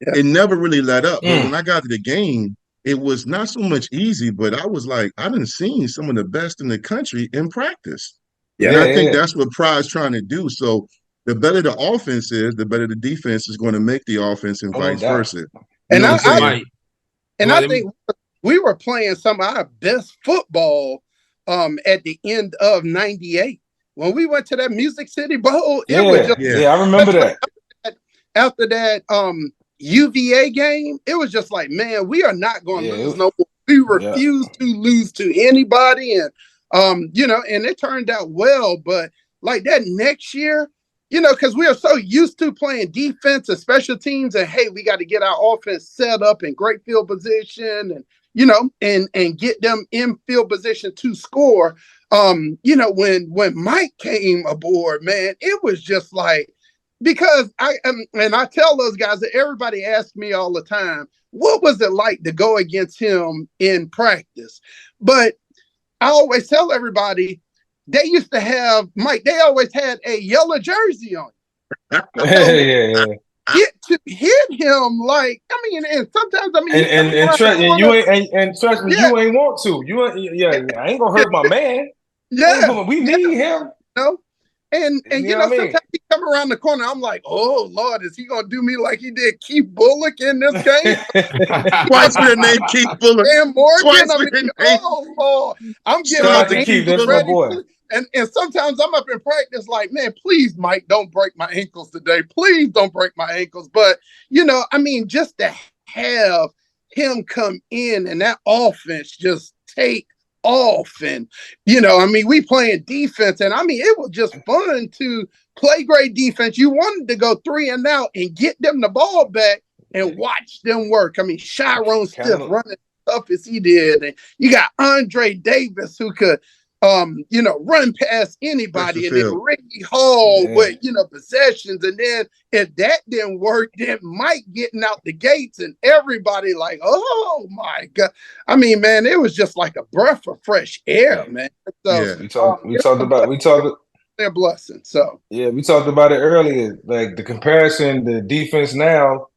it never really let up. But when I got to the game, it was not so much easy, but I was like, I done seen some of the best in the country in practice. And I think that's what Pry's trying to do. So the better the offense is, the better the defense is going to make the offense and vice versa. And I think we were playing some of our best football at the end of 98. When we went to that Music City Bowl, it was just, I remember that. After that UVA game, it was just like, man, we are not going to lose no more. We refuse to lose to anybody. And and it turned out well, but like that next year, because we are so used to playing defense and special teams, and hey, we got to get our offense set up in great field position, and and get them in field position to score. When Mike came aboard, man, it was just like, because I tell those guys that everybody asks me all the time, what was it like to go against him in practice? But I always tell everybody, they used to have, Mike, they always had a yellow jersey on. Get to hit him, like, and sometimes, trust me, you ain't want to. I ain't gonna hurt my man. We need him. And sometimes he come around the corner, I'm like, oh Lord, is he gonna do me like he did Keith Bullock in this game? Twice with the name Keith Bullock. And Morgan, oh Lord, I'm getting Keith, that's my boy. And sometimes I'm up in practice like, man, please, Mike, don't break my ankles today. Please don't break my ankles. But, I mean, just to have him come in and that offense just take off. And, I mean, we playing defense. And, I mean, it was just fun to play great defense. You wanted to go 3 and out and get them the ball back and watch them work. I mean, Chiron Stiff running tough as he did. And you got Andre Davis who could run past anybody, and then Ricky Hall with, possessions. And then if that didn't work, then Mike getting out the gates and everybody like, oh my God. I mean, man, it was just like a breath of fresh air, man. So we talked their blessing. So we talked about it earlier. Like the comparison, the defense now,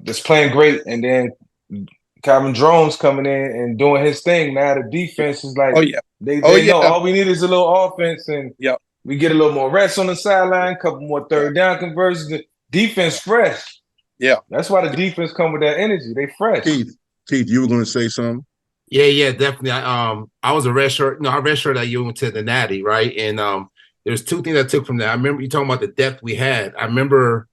just playing great, and then Calvin Drones coming in and doing his thing. Now the defense is like, they know all we need is a little offense, and we get a little more rest on the sideline, a couple more third down conversions. The defense fresh. Yeah, that's why the defense come with that energy. They fresh. Keith, you were going to say something? Yeah, definitely. I was a redshirt. I redshirted that year, went to the Natty, right? And there's 2 things I took from that. I remember you talking about the depth we had. I remember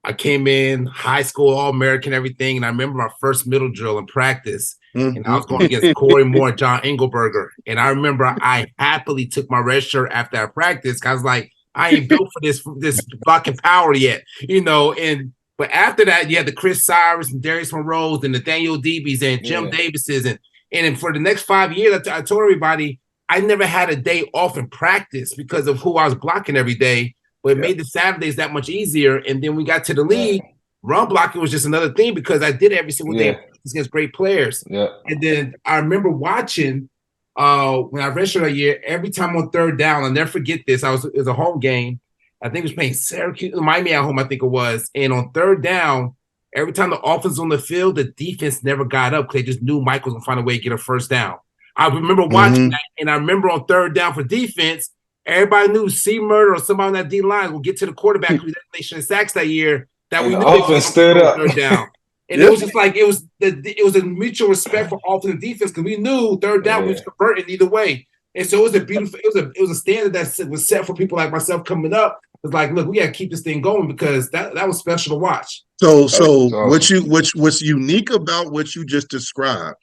I came in high school, All-American, everything, and I remember my first middle drill in practice, and I was going against Corey Moore and John Engelberger, and I remember I happily took my red shirt after that practice. I was like, I ain't built for this blocking power yet, but after that, you had the Chris Cyrus and Darius Monroe's and Nathaniel Deebe's and Jim Davis's, and for the next 5 years, I told everybody I never had a day off in practice because of who I was blocking every day. But it made the Saturdays that much easier. And then we got to the league. Run blocking was just another thing because I did every single day against great players. Yeah. And then I remember watching when I redshirted that year, every time on third down, I'll never forget this. It was a home game. I think it was playing Syracuse, Miami at home, I think it was. And on third down, every time the offense was on the field, the defense never got up because they just knew Mike was going to find a way to get a first down. I remember watching that, and I remember on third down for defense, everybody knew C-Murder or somebody on that D-line will get to the quarterback who led the nation in sacks that year. That we knew offense stood up. Third down. And it was just like it was a mutual respect for offense and defense because we knew third down was converting either way. And so it was a beautiful, it was a standard that was set for people like myself coming up. It's like, look, we got to keep this thing going because that was special to watch. So awesome. What's unique about what you just described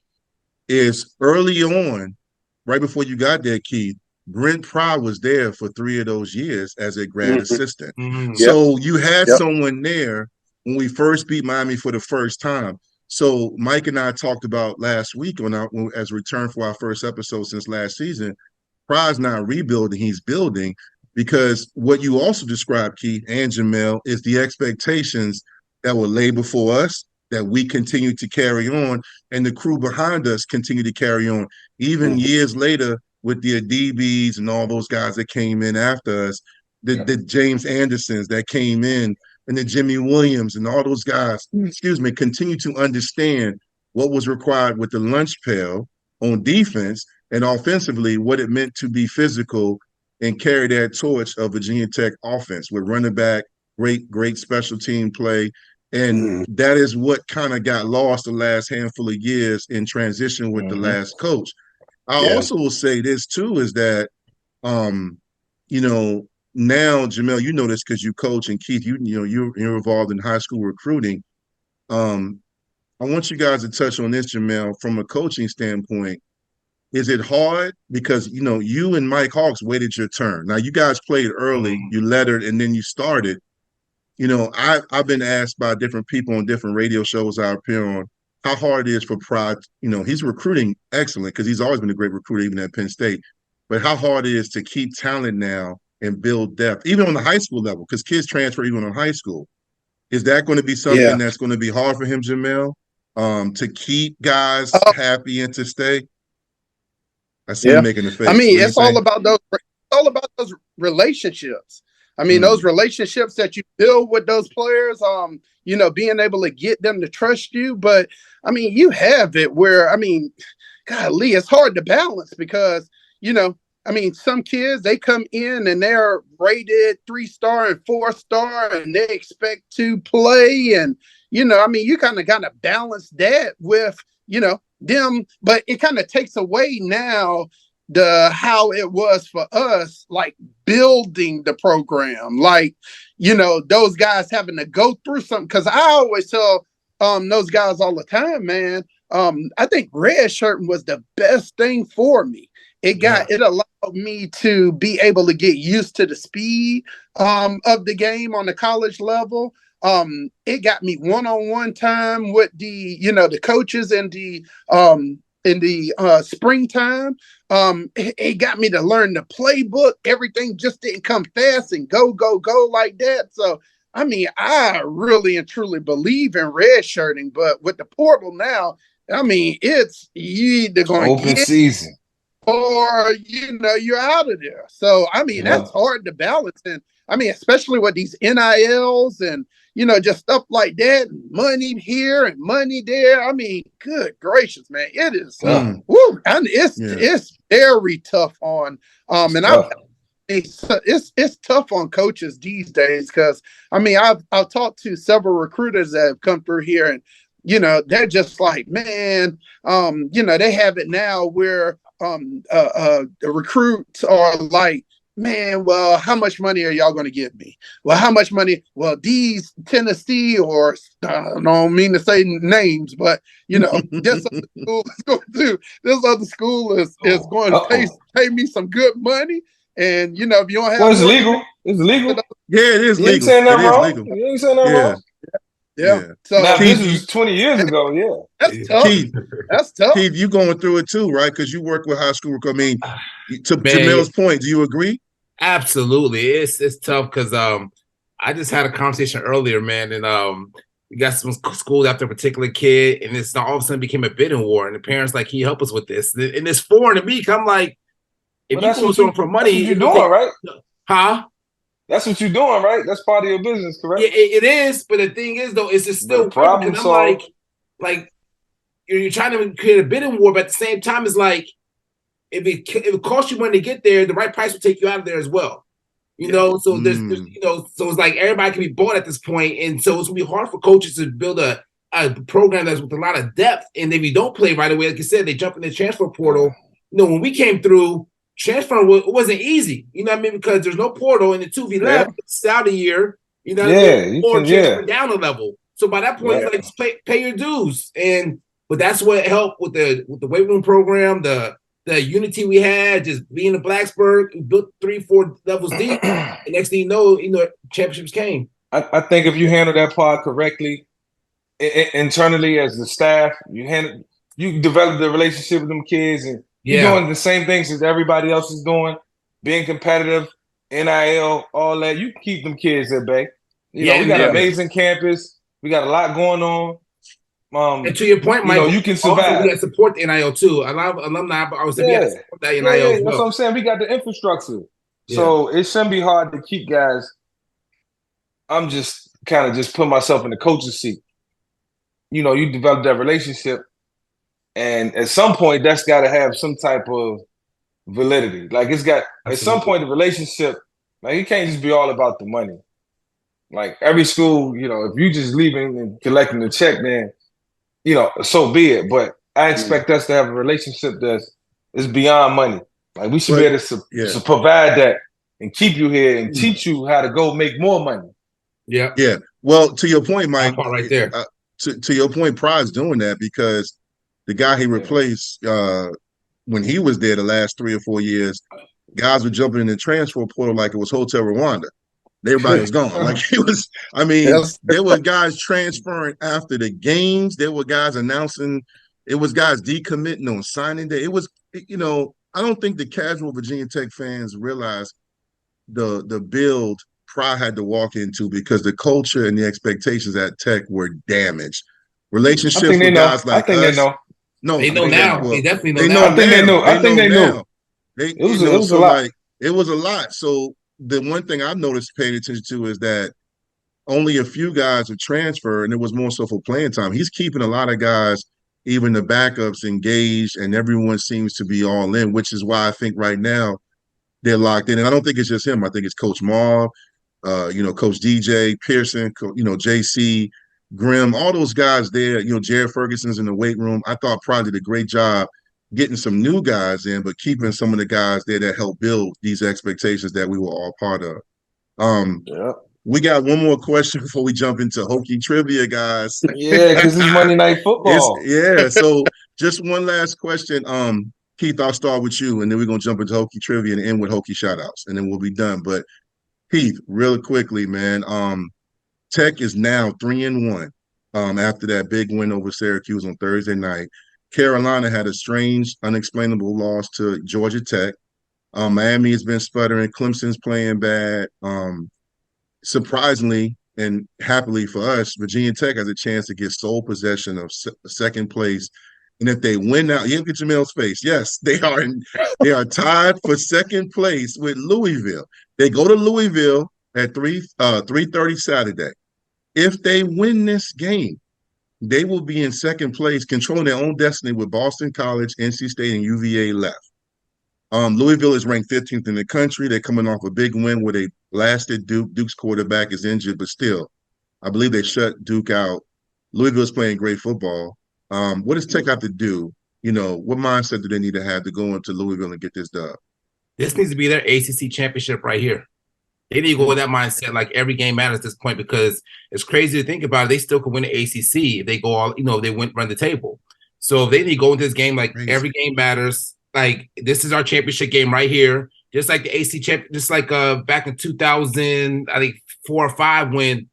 is early on, right before you got there, Keith, Brent Pry was there for 3 of those years as a grad assistant. So you had someone there when we first beat Miami for the first time. So Mike and I talked about last week as a return for our first episode since last season. Pry's not rebuilding, he's building, because what you also described, Keith and Jamel, is the expectations that were laid before us, that we continue to carry on, and the crew behind us continue to carry on. Even years later, with the DBs and all those guys that came in after us, the James Andersons that came in, and the Jimmy Williams and all those guys, continue to understand what was required with the lunch pail on defense and offensively, what it meant to be physical and carry that torch of Virginia Tech offense with running back, great special team play. And that is what kind of got lost the last handful of years in transition with the last coach. I also will say this too, is that, now, Jamel, you know this because you coach, and Keith, you're involved in high school recruiting. I want you guys to touch on this, Jamel, from a coaching standpoint. Is it hard? Because, you and Mike Hawks waited your turn. Now, you guys played early, you lettered, and then you started. I've been asked by different people on different radio shows I appear on how hard it is for Pry. He's recruiting excellent because he's always been a great recruiter, even at Penn State. But how hard it is to keep talent now and build depth, even on the high school level, because kids transfer even on high school. Is that going to be something that's going to be hard for him, Jamel, to keep guys happy and to stay? I see you making the face. I mean, it's all about those relationships. I mean, those relationships that you build with those players, being able to get them to trust you. But, I mean, you have it where, I mean, golly, it's hard to balance because, some kids, they come in and they're rated 3-star and 4-star and they expect to play. And, you kind of got to balance that with, them. But it kind of takes away now how it was for us, like building the program, like, those guys having to go through something. Cause I always tell those guys all the time, man, I think red shirting was the best thing for me. It allowed me to be able to get used to the speed of the game on the college level. It got me one-on-one time with the coaches in the springtime. It got me to learn the playbook. Everything just didn't come fast and go like that. So, I mean, I really and truly believe in red shirting, but with the portal now, I mean, it's either going to open season or you're out of there. So, I mean, that's hard to balance. And I mean, especially with these NILs and just stuff like that, money here and money there. I mean, good gracious, man, it is and it's very tough on it's tough on coaches these days, because I mean, I've talked to several recruiters that have come through here, and they're just like, man, they have it now where the recruits are like, man, well, how much money are y'all going to give me? Well, how much money? Well, these Tennessee, or I don't mean to say names, but this other school is going to pay me some good money. And if you don't have, it's legal. It's legal. Yeah, it is legal. You ain't saying that wrong. Legal. You ain't saying that wrong. Yeah. So now, this was 20 years ago. Yeah, that's tough. Keith, that's tough. Keith, you going through it too, right? Because you work with high school. I mean, to Jamel's point, do you agree? Absolutely, it's tough because I just had a conversation earlier, man, and we got some schools after a particular kid, and it's all of a sudden became a bidding war, and the parents like, can you help us with this? And it's foreign to me. I'm like, if you go something for money, you're doing, right? Huh? That's what you're doing, right? That's part of your business, correct? Yeah, it is. But the thing is, though, it's just still problem. I'm like you're trying to create a bidding war, but at the same time, it's like if it costs you money to get there, the right price will take you out of there as well. So there's so it's like everybody can be bought at this point, and so it's gonna be hard for coaches to build a program that's with a lot of depth. And if you don't play right away, like you said, they jump in the transfer portal. When we came through, transferring wasn't easy, what I mean, because there's no portal, and the 2 v left, it's out a year, or transfer down a level. So by that point, it's like just pay your dues, but that's what helped with the weight room program, the unity we had, just being in Blacksburg, we built 3-4 levels deep, and next thing you know, championships came. I think if you handle that part correctly, internally as the staff, you develop the relationship with them kids, and you're doing the same things as everybody else is doing, being competitive, NIL, all that. You keep them kids at bay. We got an amazing campus. We got a lot going on. And to your point, Michael, you can survive. We got to support the NIL too. A lot of alumni, but I was saying, support that NIL. That's what I'm saying. We got the infrastructure, so it shouldn't be hard to keep guys. I'm just kind of just put myself in the coach's seat. You develop that relationship, and at some point, that's got to have some type of validity. Like it's got at some point the relationship. Like you can't just be all about the money. Like every school, if you just leaving and collecting the check, then so be it. But I expect us to have a relationship that's beyond money. Like we should be able to provide that and keep you here and teach you how to go make more money. Yeah. Yeah. Well, to your point, Mike, right there. To your point, Pride's doing that because the guy he replaced when he was there the last 3 or 4 years, guys were jumping in the transfer portal like it was Hotel Rwanda. Everybody was gone. Like it was, I mean, there were guys transferring after the games. There were guys announcing, it was guys decommitting on signing day. It was, I don't think the casual Virginia Tech fans realize the build Pride had to walk into because the culture and the expectations at Tech were damaged. Relationships with guys like us. They know. No, they know now. They definitely know now. now. I think they know. It was a lot. It was a lot. So the one thing I've noticed paying attention to is that only a few guys have transferred, and it was more so for playing time. He's keeping a lot of guys, even the backups, engaged, and everyone seems to be all in, which is why I think right now they're locked in. And I don't think it's just him. I think it's Coach Marv, Coach DJ, Pearson, JC, Grimm, all those guys there. Jared Ferguson's in the weight room. I thought Pride did a great job getting some new guys in, but keeping some of the guys there that help build these expectations that we were all part of. We got one more question before we jump into Hokie Trivia, guys. Yeah, because it's Monday Night Football. So just one last question. Keith, I'll start with you, and then we're going to jump into Hokie Trivia and end with Hokie shoutouts, and then we'll be done. But Keith, really quickly, man, Tech is now 3-1 after that big win over Syracuse on Thursday night. Carolina had a strange, unexplainable loss to Georgia Tech. Miami has been sputtering. Clemson's playing bad. Surprisingly and happily for us, Virginia Tech has a chance to get sole possession of second place. And if they win now, you look at Jamel's face. Yes, they are tied for second place with Louisville. They go to Louisville at 3:30 Saturday. If they win this game, they will be in second place, controlling their own destiny with Boston College, NC State, and UVA left. Louisville is ranked 15th in the country. They're coming off a big win where they blasted Duke. Duke's quarterback is injured, but still, I believe they shut Duke out. Louisville's playing great football. What does Tech have to do? What mindset do they need to have to go into Louisville and get this done? This needs to be their ACC championship right here. They need to go with that mindset, like every game matters at this point, because it's crazy to think about it. They still could win the ACC if they go all, they run the table. So if they need to go into this game like every game matters. Like, this is our championship game right here. Just like the AC champ, just like back in 2000, I think 4 or 5, when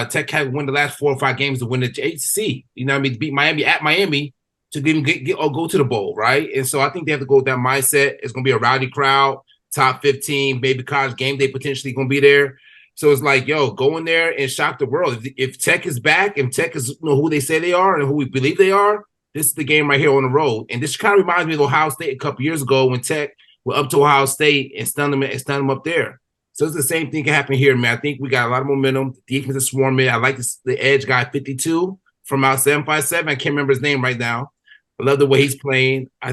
Tech had won the last 4 or 5 games to win the ACC. You know what I mean? To beat Miami at Miami to even go to the bowl, right? And so I think they have to go with that mindset. It's going to be a rowdy crowd. Top 15, maybe college game day potentially going to be there. So it's like, go in there and shock the world. If Tech is back and Tech is who they say they are and who we believe they are, this is the game right here on the road. And this kind of reminds me of Ohio State a couple years ago when Tech went up to Ohio State and stunned them up there. So it's the same thing can happen here, man. I think we got a lot of momentum. The defense is swarming. I like the edge guy, 52 from our 757. I can't remember his name right now. I love the way he's playing. I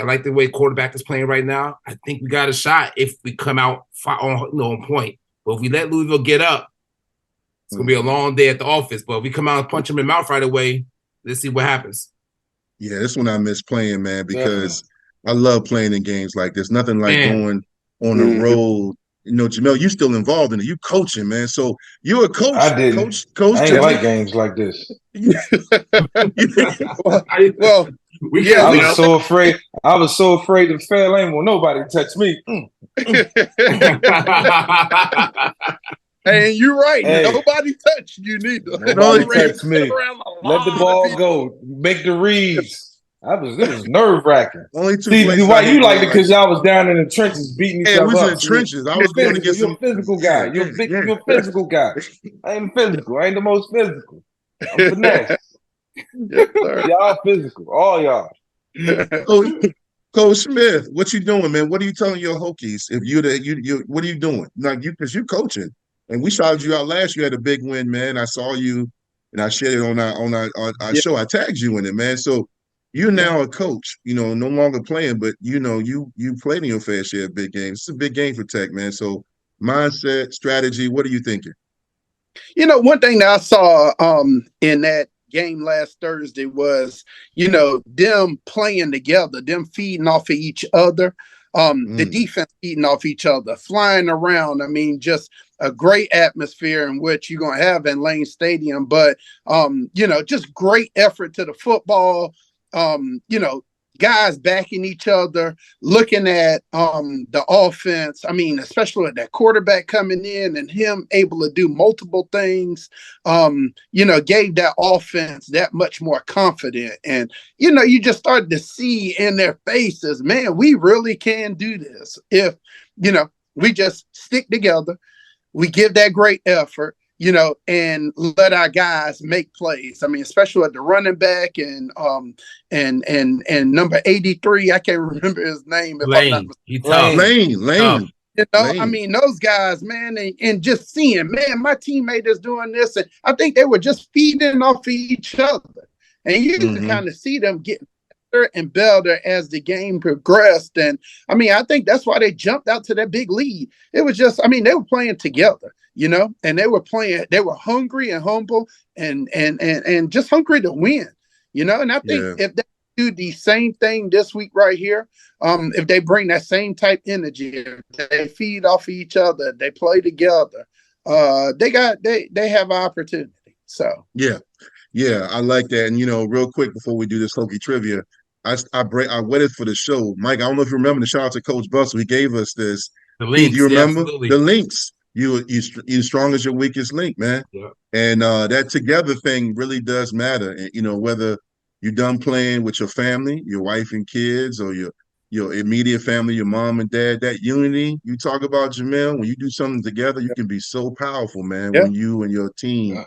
like the way quarterback is playing right now. I think we got a shot if we come out on point. But if we let Louisville get up, it's going to be a long day at the office. But if we come out and punch them in the mouth right away, let's see what happens. Yeah, this one I miss playing, man, because I love playing in games like this. Nothing like going on the road. Jamel, you still involved in it. You coaching, man. So you're a coach. I didn't. Coach I ain't like games like this. I was so afraid. I was so afraid to fail. Ain't want nobody touch me. Hey, you're right. Hey. Nobody touched you neither. Nobody touched me. Let the ball go. Make the reads. It was nerve-wracking. Only 2 plays. Why you like it? Because y'all was down in the trenches beating each other up. We was in the trenches. I was going to get some. You're a physical guy. You're a physical guy. I ain't physical. I ain't the most physical. I'm finesse. Y'all physical. All y'all. Coach Smith, what you doing, man? What are you telling your Hokies? If you what are you doing? Like, because you're coaching, and we shouted you out last year. You had a big win, man. I saw you, and I shared it on our show. I tagged you in it, man. So you're now a coach. No longer playing, but you played in your fair share of big games. It's a big game for Tech, man. So mindset, strategy. What are you thinking? One thing that I saw in that game last Thursday was, them playing together, them feeding off of each other, the defense feeding off each other, flying around. I mean, just a great atmosphere in which you're going to have in Lane Stadium, but, just great effort to the football, guys backing each other, looking at the offense. I mean, especially with that quarterback coming in and him able to do multiple things, gave that offense that much more confident. And, you just started to see in their faces, man, we really can do this. If, we just stick together, we give that great effort, and let our guys make plays. I mean, especially at the running back and number 83. I can't remember his name. Lane. Lane. I mean, those guys, man, and just seeing, man, my teammate is doing this, and I think they were just feeding off of each other, and you can kind of see them getting better and better as the game progressed. And I mean, I think that's why they jumped out to that big lead. It was just, I mean, they were playing together. And they were hungry and humble and just hungry to win, and I think if they do the same thing this week right here, if they bring that same type energy, if they feed off of each other, they play together, they have an opportunity. So yeah, I like that. And real quick before we do this Hokie trivia, I waited for the show. Mike, I don't know if you remember the shout out to Coach Buster. He gave us this. The links, do you remember absolutely. the links? You strong as your weakest link, man. Yeah. And that together thing really does matter. And whether you're done playing with your family, your wife and kids, or your immediate family, your mom and dad, that unity you talk about, Jamel, when you do something together, you can be so powerful, man. Yeah. When you and your team,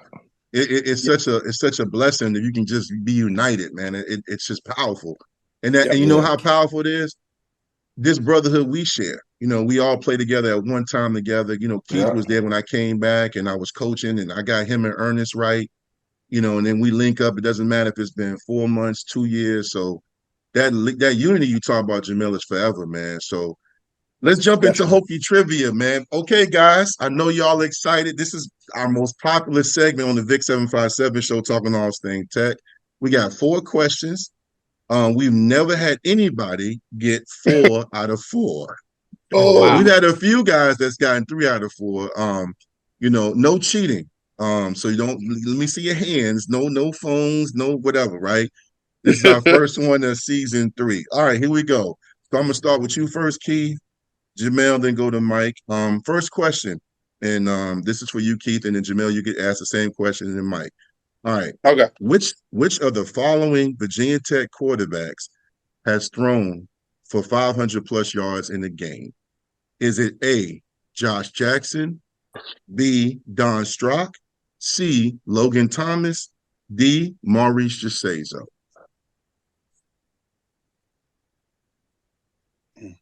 it's such a blessing that you can just be united, man. It's just powerful. And you know how powerful it is? This brotherhood we share. We all play together at one time together. Keith was there when I came back and I was coaching, and I got him and Ernest right. And then we link up. It doesn't matter if it's been 4 months, 2 years. So that unity you talk about, Jamel, is forever, man. So let's jump into Hokie trivia, man. Okay, guys, I know y'all excited. This is our most popular segment on the VICK757 Show, talking all things tech. We got 4 questions. We've never had anybody get 4 out of 4. Oh, wow. We've had a few guys that's gotten 3 out of 4. No cheating. So you don't. Let me see your hands. No phones. No whatever. Right. This is our first one of season 3. All right, here we go. So I'm gonna start with you first, Keith. Jamel, then go to Mike. First question, and this is for you, Keith, and then Jamel, you get asked the same question, and then Mike. All right. Okay. Which of the following Virginia Tech quarterbacks has thrown for 500 plus yards in a game? Is it A, Josh Jackson, B, Don Strock, C, Logan Thomas, D, Maurice Gesaizo? Mm.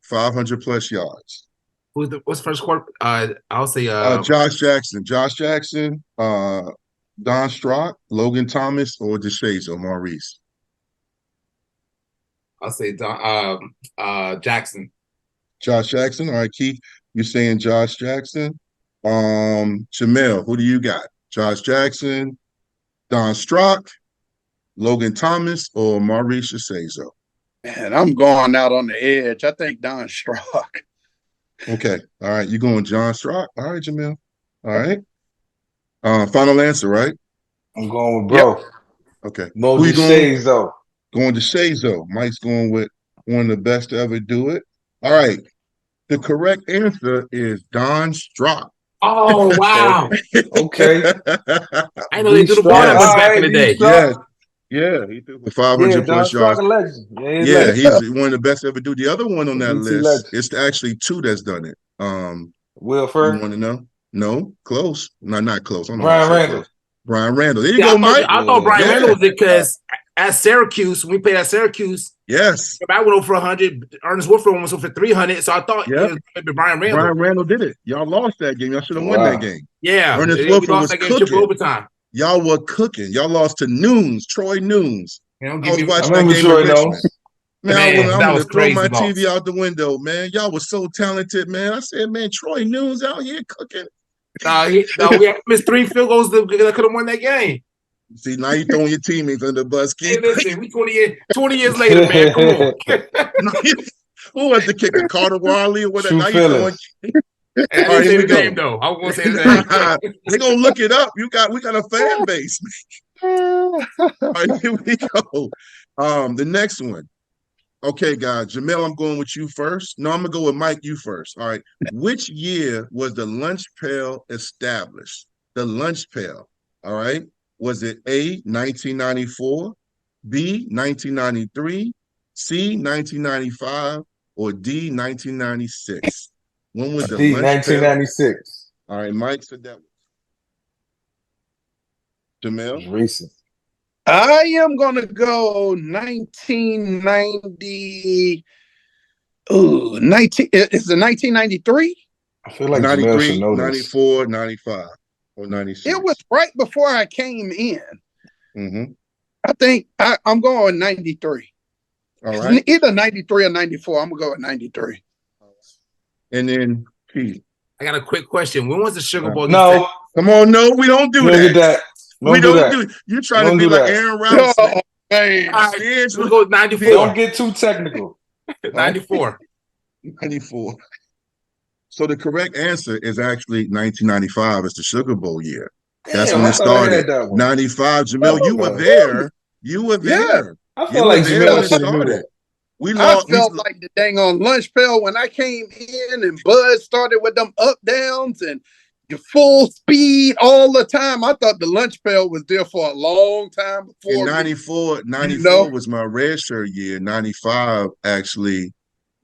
500 plus yards. What's first quarter? I'll say Josh Jackson, Don Strock, Logan Thomas, or Gesaizo, Maurice. I'll say Jackson. Josh Jackson. All right, Keith, you're saying Josh Jackson. Jamel, who do you got? Josh Jackson, Don Strock, Logan Thomas, or Maurice Gesaizo? Man, I'm going out on the edge. I think Don Strock. Okay. All right. You going John Strock? All right, Jamel. All right. Final answer, right? I'm going with bro. Yep. Okay. No Who you Gesaizo. Going to Gesaizo. Mike's going with one of the best to ever do it. All right. The correct answer is Don Strock. Oh, wow. Okay. I know they do the ball numbers back in the day. Yes. Yeah, he threw for 500 plus yards. Yeah, he's one of the best to ever do. The other one on that list, legend. it's actually 2 that's done it. Will Ferrell? You want to know? No, close. No, not close. Brian Randall. Close. Brian Randall. There you go, Mike. I thought Brian Randall was it because at Syracuse, when we played at Syracuse, yes, I went over for 100. Ernest Wolford was over for 300. So I thought it was maybe Brian Randall. Brian Randall did it. Y'all lost that game. Y'all should have won that game. Yeah, Ernest Wolford was cooking. Overtime. Y'all were cooking. Y'all lost to Noes, Troy Noes. I was watching that game Troy in Richmond. Man, I'm gonna throw my TV out the window, man. Y'all was so talented, man. I said, man, Troy Noes out here cooking. We missed 3 field goals that could have won that game. See, now you throwing your teammates under the bus, Keith. Hey, listen, we 20 years later, man. Come on. Who was the kicker? Carter Wiley or whatever? Now you throwing. All right, here we go. Though. I won't say that. They're gonna look it up. We got a fan base. All right, here we go. The next one. Okay, guys. Jamel, I'm going with you first. No, I'm gonna go with Mike. You first. All right. Which year was the lunch pail established? The lunch pail. All right. Was it A, 1994, B, 1993, C, 1995, or D, 1996? When was the D, lunch 1996. pail? All right, Mike said that. Jamel? Recent. I am going to go 1990. Is it 1993? I feel like 93, 94, 95, or 96. It was right before I came in. Mm-hmm. I think I'm going 93. All right. Either 93 or 94. I'm going to go with 93. And then Pete. I got a quick question. When was the Sugar Bowl? No. Come on, no, we don't do that. We don't do. You trying to be like Aaron Rodgers? Oh, man. All right, we'll go 94. Don't get too technical. 94. 94. So the correct answer is actually 1995. It's the Sugar Bowl year. That's when it started. 95. Jamel, you were there. You were there. I felt like Jamel should have knew that. I felt like the dang on lunch bell when I came in and Bud started with them up downs and your full speed all the time. I thought the lunch bell was there for a long time before. In 94 was my red shirt year. 95, actually,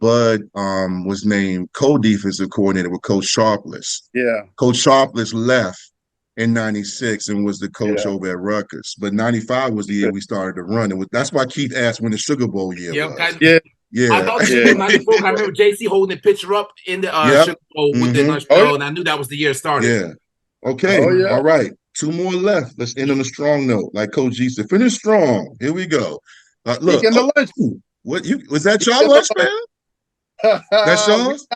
Bud was named co-defensive coordinator with Coach Sharpless. Yeah. Coach Sharpless left in 96 and was the coach over at Rutgers. But 95 was the year we started to run. That's why Keith asked when the Sugar Bowl year was. Yeah. I thought it was 94. I remember JC holding the picture up in the Sugar Bowl with the lunch bell, and I knew that was the year it started. Yeah. Okay. All right. 2 more left. Let's end on a strong note. Like Coach G said, finish strong. Here we go. Look. What was that y'all lunch bell? That's yours?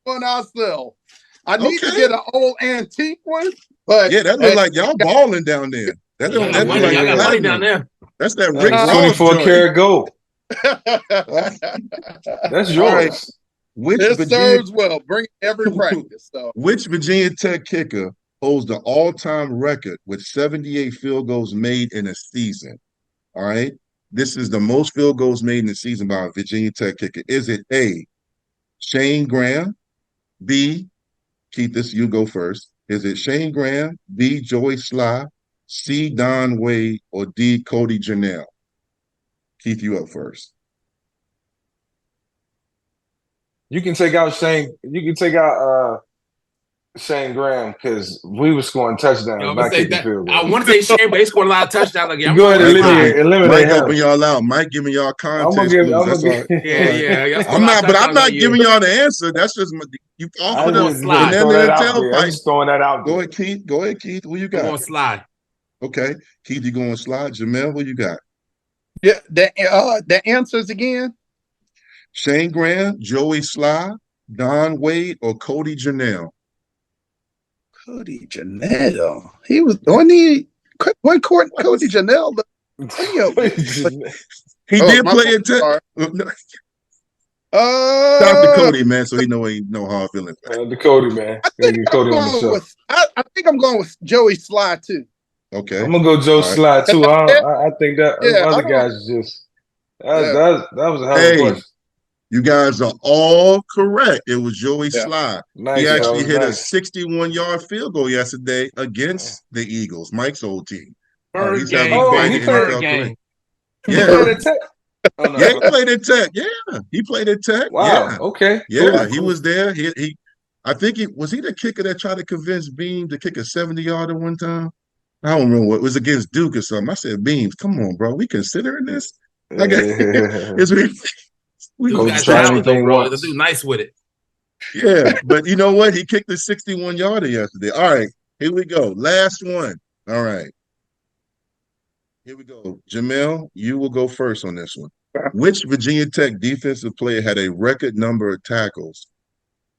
On ourselves. I need to get an old antique one. But that look like y'all balling down there. That look like money down there. That's that Rick 24 karat gold. That's yours. Right. It serves well. Bring it every practice. So. Which Virginia Tech kicker holds the all-time record with 78 field goals made in a season? All right. This is the most field goals made in a season by a Virginia Tech kicker. Is it A, Shane Graham? B, Keith, you go first. Is it Shane Graham, B, Joey Sly, C, Don Wade, or D, Cody Janelle? Keith, you up first. You can take out Shane. You can take out Shane Graham because we were scoring touchdowns. I want to say Shane, but he scored a lot of touchdowns. Like, go ahead and eliminate Mike him. helping y'all out. Mike giving y'all context. I'm not giving y'all the answer. That's just you offer the tailpipe. I'm just throwing that out. Go ahead, Keith. Who you got? I'm going Slide. Okay, Keith, you going Slide? Jamel, who you got? Yeah, the answers again. Shane Graham, Joey Sly, Don Wade, or Cody Janelle? Cody Janelle. He was when he what court Cody Janelle. He did play in Tech. Shout to Cody, man, so he ain't no hard feelings. The Cody, man. I think I'm going with Joey Sly too. Okay, I'm gonna go Joe Sly too. I think that other guys just that was a hell of a question. You guys are all correct. It was Joey Sly. Nice, he actually hit a 61-yard field goal yesterday against the Eagles, Mike's old team. He's having he played a game. Yeah. He played at Tech. Yeah, he played at Tech. Wow. Yeah. Okay. Yeah, cool. He was there. I think was he the kicker that tried to convince Beam to kick a 70-yarder one time? I don't remember what it was against Duke or something. I said, Beams, come on, bro. We considering this? Like, We got talent, though, bro. The dude nice with it. Yeah, but you know what? He kicked the 61-yarder yesterday. All right, here we go. Last one. All right. Here we go. Jamel, you will go first on this one. Which Virginia Tech defensive player had a record number of tackles?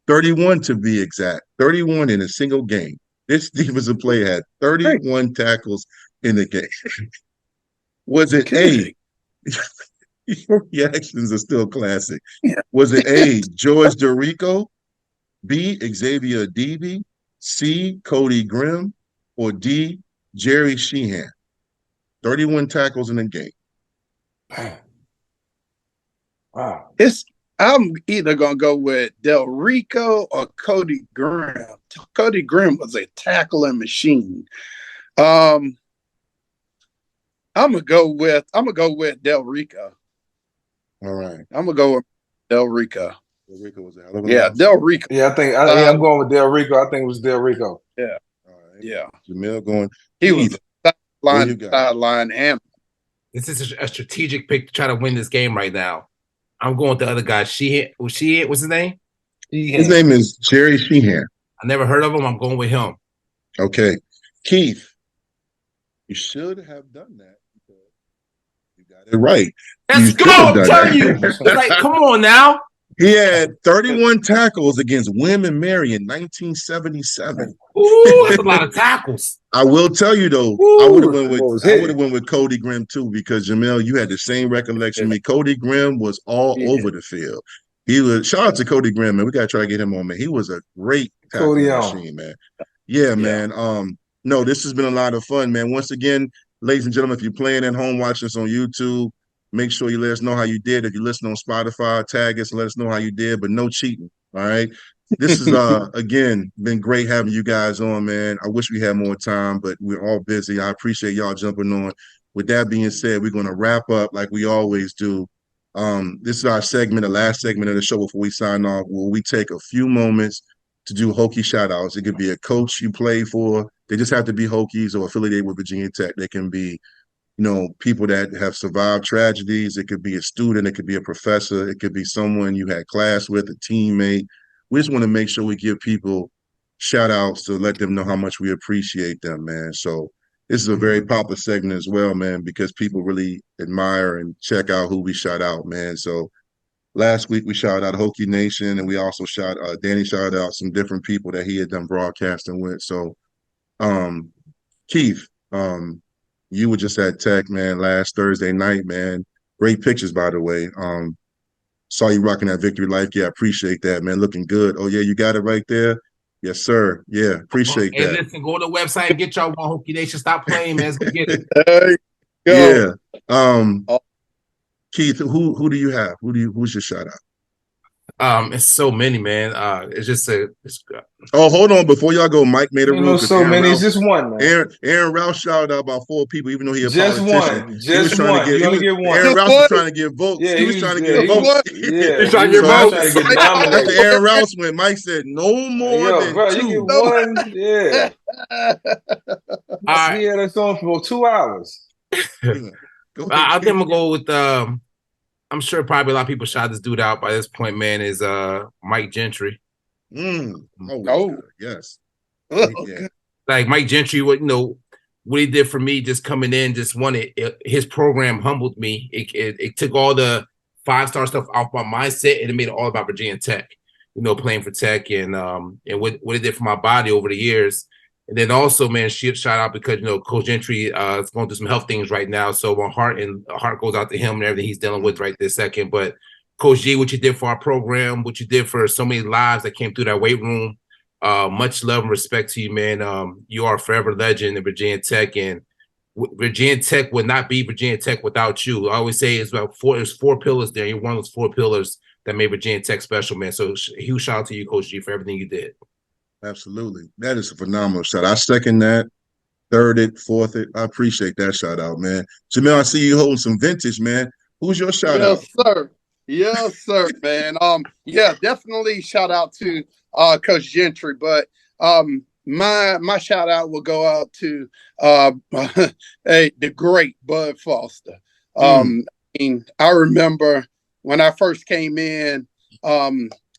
31 to be exact. 31 in a single game. This defensive player had 31 tackles in the game. Was it A? Your reactions are still classic. Was it A, George DeRico, B, Xavier Adebe, C, Cody Grimm, or D, Jerry Sheehan? 31 tackles in a game. Wow. I'm either gonna go with Del Rico or Cody Grimm. Cody Grimm was a tackling machine. I'm gonna go with Del Rico. All right. I'm gonna go with Del Rico. Del Rico was out. Del Rico. Yeah, I think I'm going with Del Rico. I think it was Del Rico. Yeah. All right. Yeah. Jamel going. He was sideline and this is a strategic pick to try to win this game right now. I'm going with the other guy. Sheehan. What's his name? His name is Jerry Sheehan. I never heard of him. I'm going with him. Okay. Keith, you should have done that because you got it right. Let's go. I'm telling you. Like, come on now. He had 31 tackles against Wim and Mary in 1977. Ooh, that's a lot of tackles. I will tell you though, Ooh, I would have went with Cody Grimm too, because Jamel, you had the same recollection of me. Cody Grimm was all over the field. He was, shout out to Cody Grimm, man. We gotta try to get him on, man. He was a great tackling machine, man. Yeah, man. No, this has been a lot of fun, man. Once again, ladies and gentlemen, if you're playing at home, watching us on YouTube, make sure you let us know how you did. If you listen on Spotify, tag us and let us know how you did, but no cheating. All right. This is again been great having you guys on, man. I wish we had more time, but we're all busy. I appreciate y'all jumping on. With that being said, we're gonna wrap up like we always do. This is our segment, the last segment of the show before we sign off, where we take a few moments to do Hokie shout outs. It could be a coach you play for. They just have to be Hokies or affiliated with Virginia Tech. They can be, you know, people that have survived tragedies. It could be a student. It could be a professor. It could be someone you had class with, a teammate. We just want to make sure we give people shout outs to let them know how much we appreciate them, man. So this is a very popular segment as well, man, because people really admire and check out who we shout out, man. So last week we shouted out Hokie Nation, and we also Danny shouted out some different people that he had done broadcasting with. So Keith, you were just at Tech, man, last Thursday night, man. Great pictures, by the way. Saw you rocking that Victory Life. Yeah, appreciate that, man. Looking good. Oh, yeah, you got it right there. Yes, sir. Yeah, appreciate that. And listen, go to the website and get y'all one Hokie Nation. Stop playing, man. Let's get it. There you go. Yeah. Keith, who do you have? Who's your shout out? It's so many, man. It's just Oh, hold on. Before y'all go, Mike made a rule. So many. It's just one, man. Aaron Rouse shouted out about 4 people, even though he a just politician. One. Just one. You only get one. Aaron Rouse was trying to get votes. Yeah, he was trying to get votes. Yeah, he's trying to get votes. After Aaron Rouse went, Mike said, no more than 2. You get one. Yeah. He had us on for 2 hours. I think I'm gonna go with I'm sure probably a lot of people shot this dude out by this point, man, is Mike Gentry. Yes. Yeah. Like Mike Gentry, what he did for me, just coming in, just wanted his program humbled me. It took all the 5-star stuff off my mindset and it made it all about Virginia Tech, playing for Tech and what it did for my body over the years. And then also, man, shout out because Coach Gentry is going through some health things right now. So my heart goes out to him and everything he's dealing with right this second. But Coach G, what you did for our program, what you did for so many lives that came through that weight room, much love and respect to you, man. You are a forever legend in Virginia Tech, and Virginia Tech would not be Virginia Tech without you. I always say there's 4 pillars there. You're one of those 4 pillars that made Virginia Tech special, man. So huge shout out to you, Coach G, for everything you did. Absolutely. That is a phenomenal shout. I second that, third it, fourth it. I appreciate that shout out, man. Jamel, I see you holding some vintage, man. Who's your shout out? Yes, sir. Yes, sir, man. Yeah, definitely shout out to Coach Gentry, but my shout out will go out to the great Bud Foster. I remember when I first came in,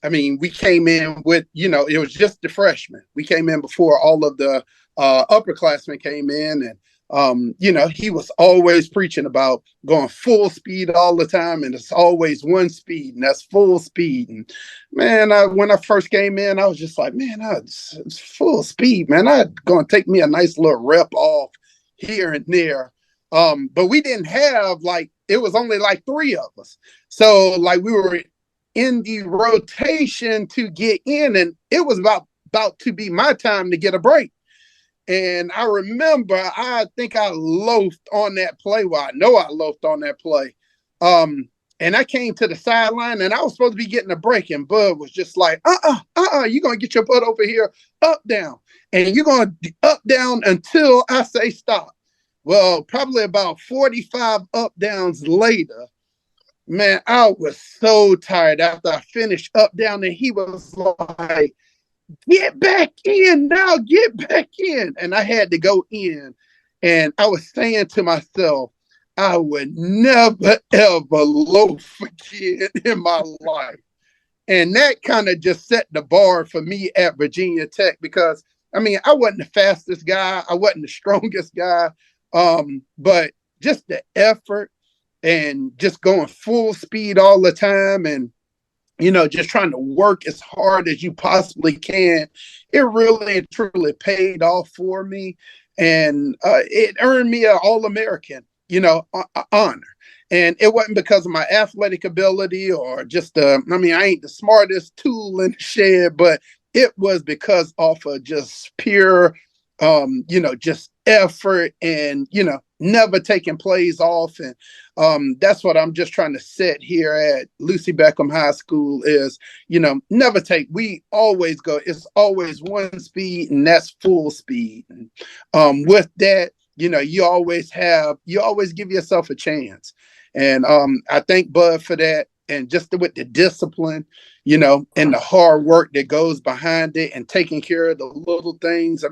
we came in with, it was just the freshmen. We came in before all of the upperclassmen came in, and he was always preaching about going full speed all the time, and it's always one speed, and that's full speed. And man, when I first came in, I was just like, man, it's full speed, man. It's going to take me a nice little rep off here and there. But we didn't have it was only 3 of us. So we were in the rotation to get in, and it was about to be my time to get a break. And I remember, I think I loafed on that play. Well, I know I loafed on that play. And I came to the sideline, and I was supposed to be getting a break, and Bud was just like, you're going to get your butt over here, up, down. And you're going to up, down until I say stop. Well, probably about 45 up, downs later, man, I was so tired after I finished up, down, and he was like, get back in now, get back in. And I had to go in. And I was saying to myself, I would never, ever loaf again in my life. And that kind of just set the bar for me at Virginia Tech, because, I wasn't the fastest guy. I wasn't the strongest guy. But just the effort and just going full speed all the time. And just trying to work as hard as you possibly can, it really and truly paid off for me. And it earned me an All-American, honor. And it wasn't because of my athletic ability or just, I ain't the smartest tool in the shed, but it was because of just pure, just effort and, never taking plays off. And that's what I'm just trying to set here at Lucy Beckham High School is, we always go, it's always one speed and that's full speed. And with that, you always give yourself a chance. And I thank Bud for that. And just with the discipline, and the hard work that goes behind it and taking care of the little things.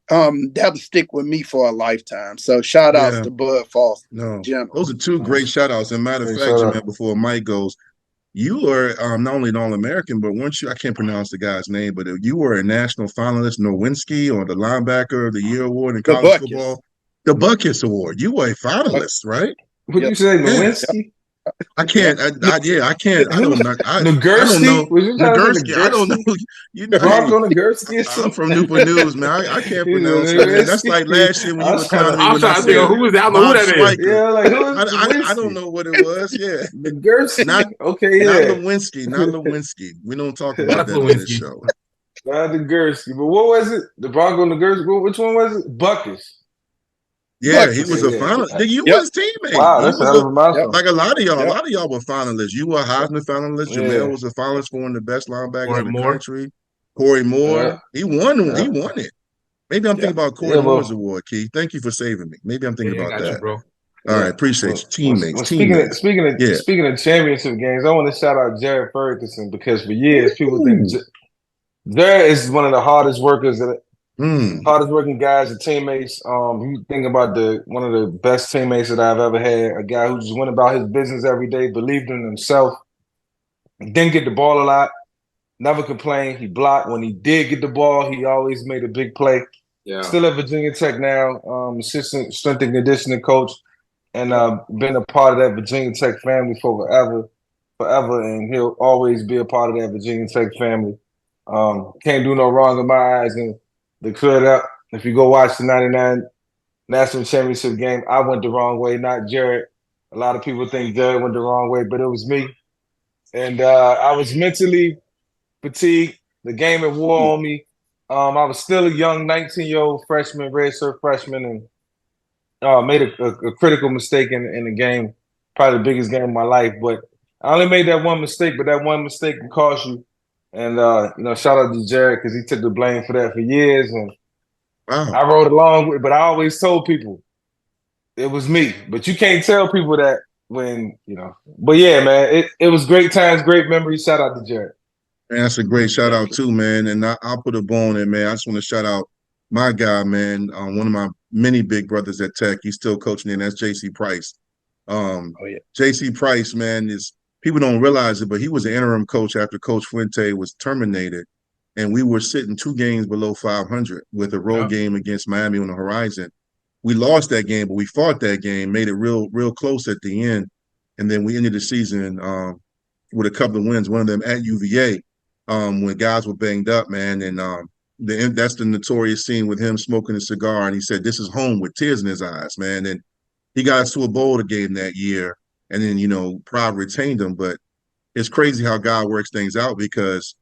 That'll stick with me for a lifetime. So shout outs to Bud Foster. No, those are two great shout outs. And matter of fact, Jamel, before Mike goes, you were not only an All-American, but weren't you, I can't pronounce the guy's name, but you were a national finalist, Nowinski, or the Linebacker of the Year award in college football. The Buckets Award. You were a finalist, right? What you say, Nowinski? I can't. I can't. I don't know. Nagurski. I don't know. Nagurski. I'm from Newport News, man. I can't pronounce it. Man. That's like last year when you were clowning me. I'm trying to think of who that is. Yeah, like who is I don't know what it was. Yeah, Nagurski. Not Lewinsky. Not Lewinsky. We don't talk about that on this show. Not Nagurski, but what was it? The Bronco Nagurski. Which one was it? Buckets. Yeah, he was a finalist. You was teammate. Wow, that's like a lot of y'all. A lot of y'all were finalists. You were a Heisman finalist. Jamel was a finalist for one of the best linebackers in the country. Corey Moore. He won it. Maybe I'm thinking about Corey Moore's award, Keith. Thank you for saving me. Maybe I'm thinking about that. Bro. All right, appreciate you. Teammates. Speaking of championship games, I want to shout out Jared Ferguson because for years people think Jared is one of the hardest workers hardest working guys and teammates. You think about one of the best teammates that I've ever had, a guy who just went about his business every day, believed in himself, didn't get the ball a lot, never complained. He blocked. When he did get the ball, he always made a big play. Yeah. Still at Virginia Tech now, assistant strength and conditioning coach, and been a part of that Virginia Tech family for forever, and he'll always be a part of that Virginia Tech family. Can't do no wrong in my eyes, and to clear it up, if you go watch the 99 National Championship game, I went the wrong way, not Jared. A lot of people think Jared went the wrong way, but it was me. And I was mentally fatigued. The game had wore on me. I was still a young 19-year-old freshman, redshirt freshman, and made a critical mistake in the game, probably the biggest game of my life. But I only made that one mistake, but that one mistake can cost you. And, shout out to Jared because he took the blame for that for years. And I rode along with it, but I always told people it was me. But you can't tell people that when, But, yeah, man, it was great times, great memories. Shout out to Jared. Man, that's a great shout out, too, man. And I'll put a bone in, man. I just want to shout out my guy, man, one of my many big brothers at Tech. He's still coaching, and that's J.C. Price. J.C. Price, man, people don't realize it, but he was an interim coach after Coach Fuente was terminated, and we were sitting 2 games below 500 with a road game against Miami on the horizon. We lost that game, but we fought that game, made it real close at the end, and then we ended the season with a couple of wins, one of them at UVA when guys were banged up, man, and that's the notorious scene with him smoking a cigar, and he said, "This is home," with tears in his eyes, man, and he got us to a bowl game that year. And then, Pride retained him. But it's crazy how God works things out because,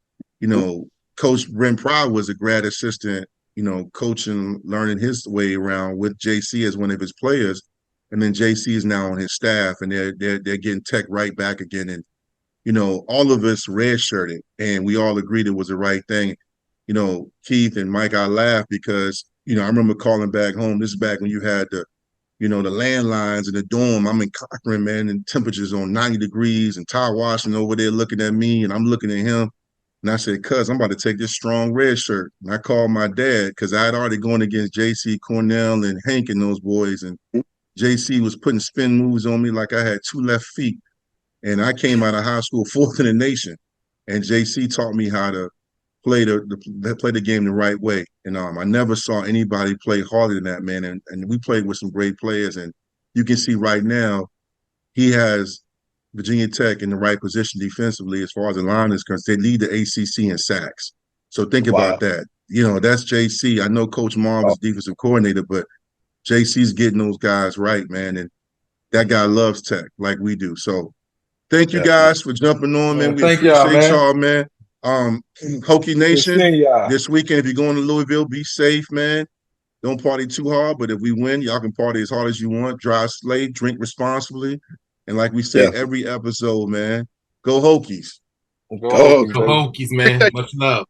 Coach Brent Pride was a grad assistant, coaching, learning his way around with JC as one of his players. And then JC is now on his staff, and they're getting Tech right back again. And, all of us redshirted, and we all agreed it was the right thing. Keith and Mike, I laugh because, I remember calling back home. This is back when you had the landlines in the dorm. I'm in Cochran, man, and temperatures on 90 degrees, and Ty Washington over there looking at me, and I'm looking at him. And I said, "Cuz, I'm about to take this strong red shirt." And I called my dad because I had already gone against JC, Cornell, and Hank and those boys. And JC was putting spin moves on me like I had 2 left feet. And I came out of high school 4th in the nation. And JC taught me how to play the game the right way. And I never saw anybody play harder than that, man. And we played with some great players. And you can see right now he has Virginia Tech in the right position defensively as far as the line is concerned. They lead the ACC in sacks. So think about that. You know, that's JC. I know Coach Marv is defensive coordinator, but JC's getting those guys right, man. And that guy loves Tech like we do. So thank you guys for jumping on, man. We appreciate y'all, man. Hokie Nation, this weekend, if you're going to Louisville, be safe, man. Don't party too hard, but if we win, y'all can party as hard as you want. Drive slave, drink responsibly. And like we say every episode, man, go Hokies. Go Hokies, man. Much love.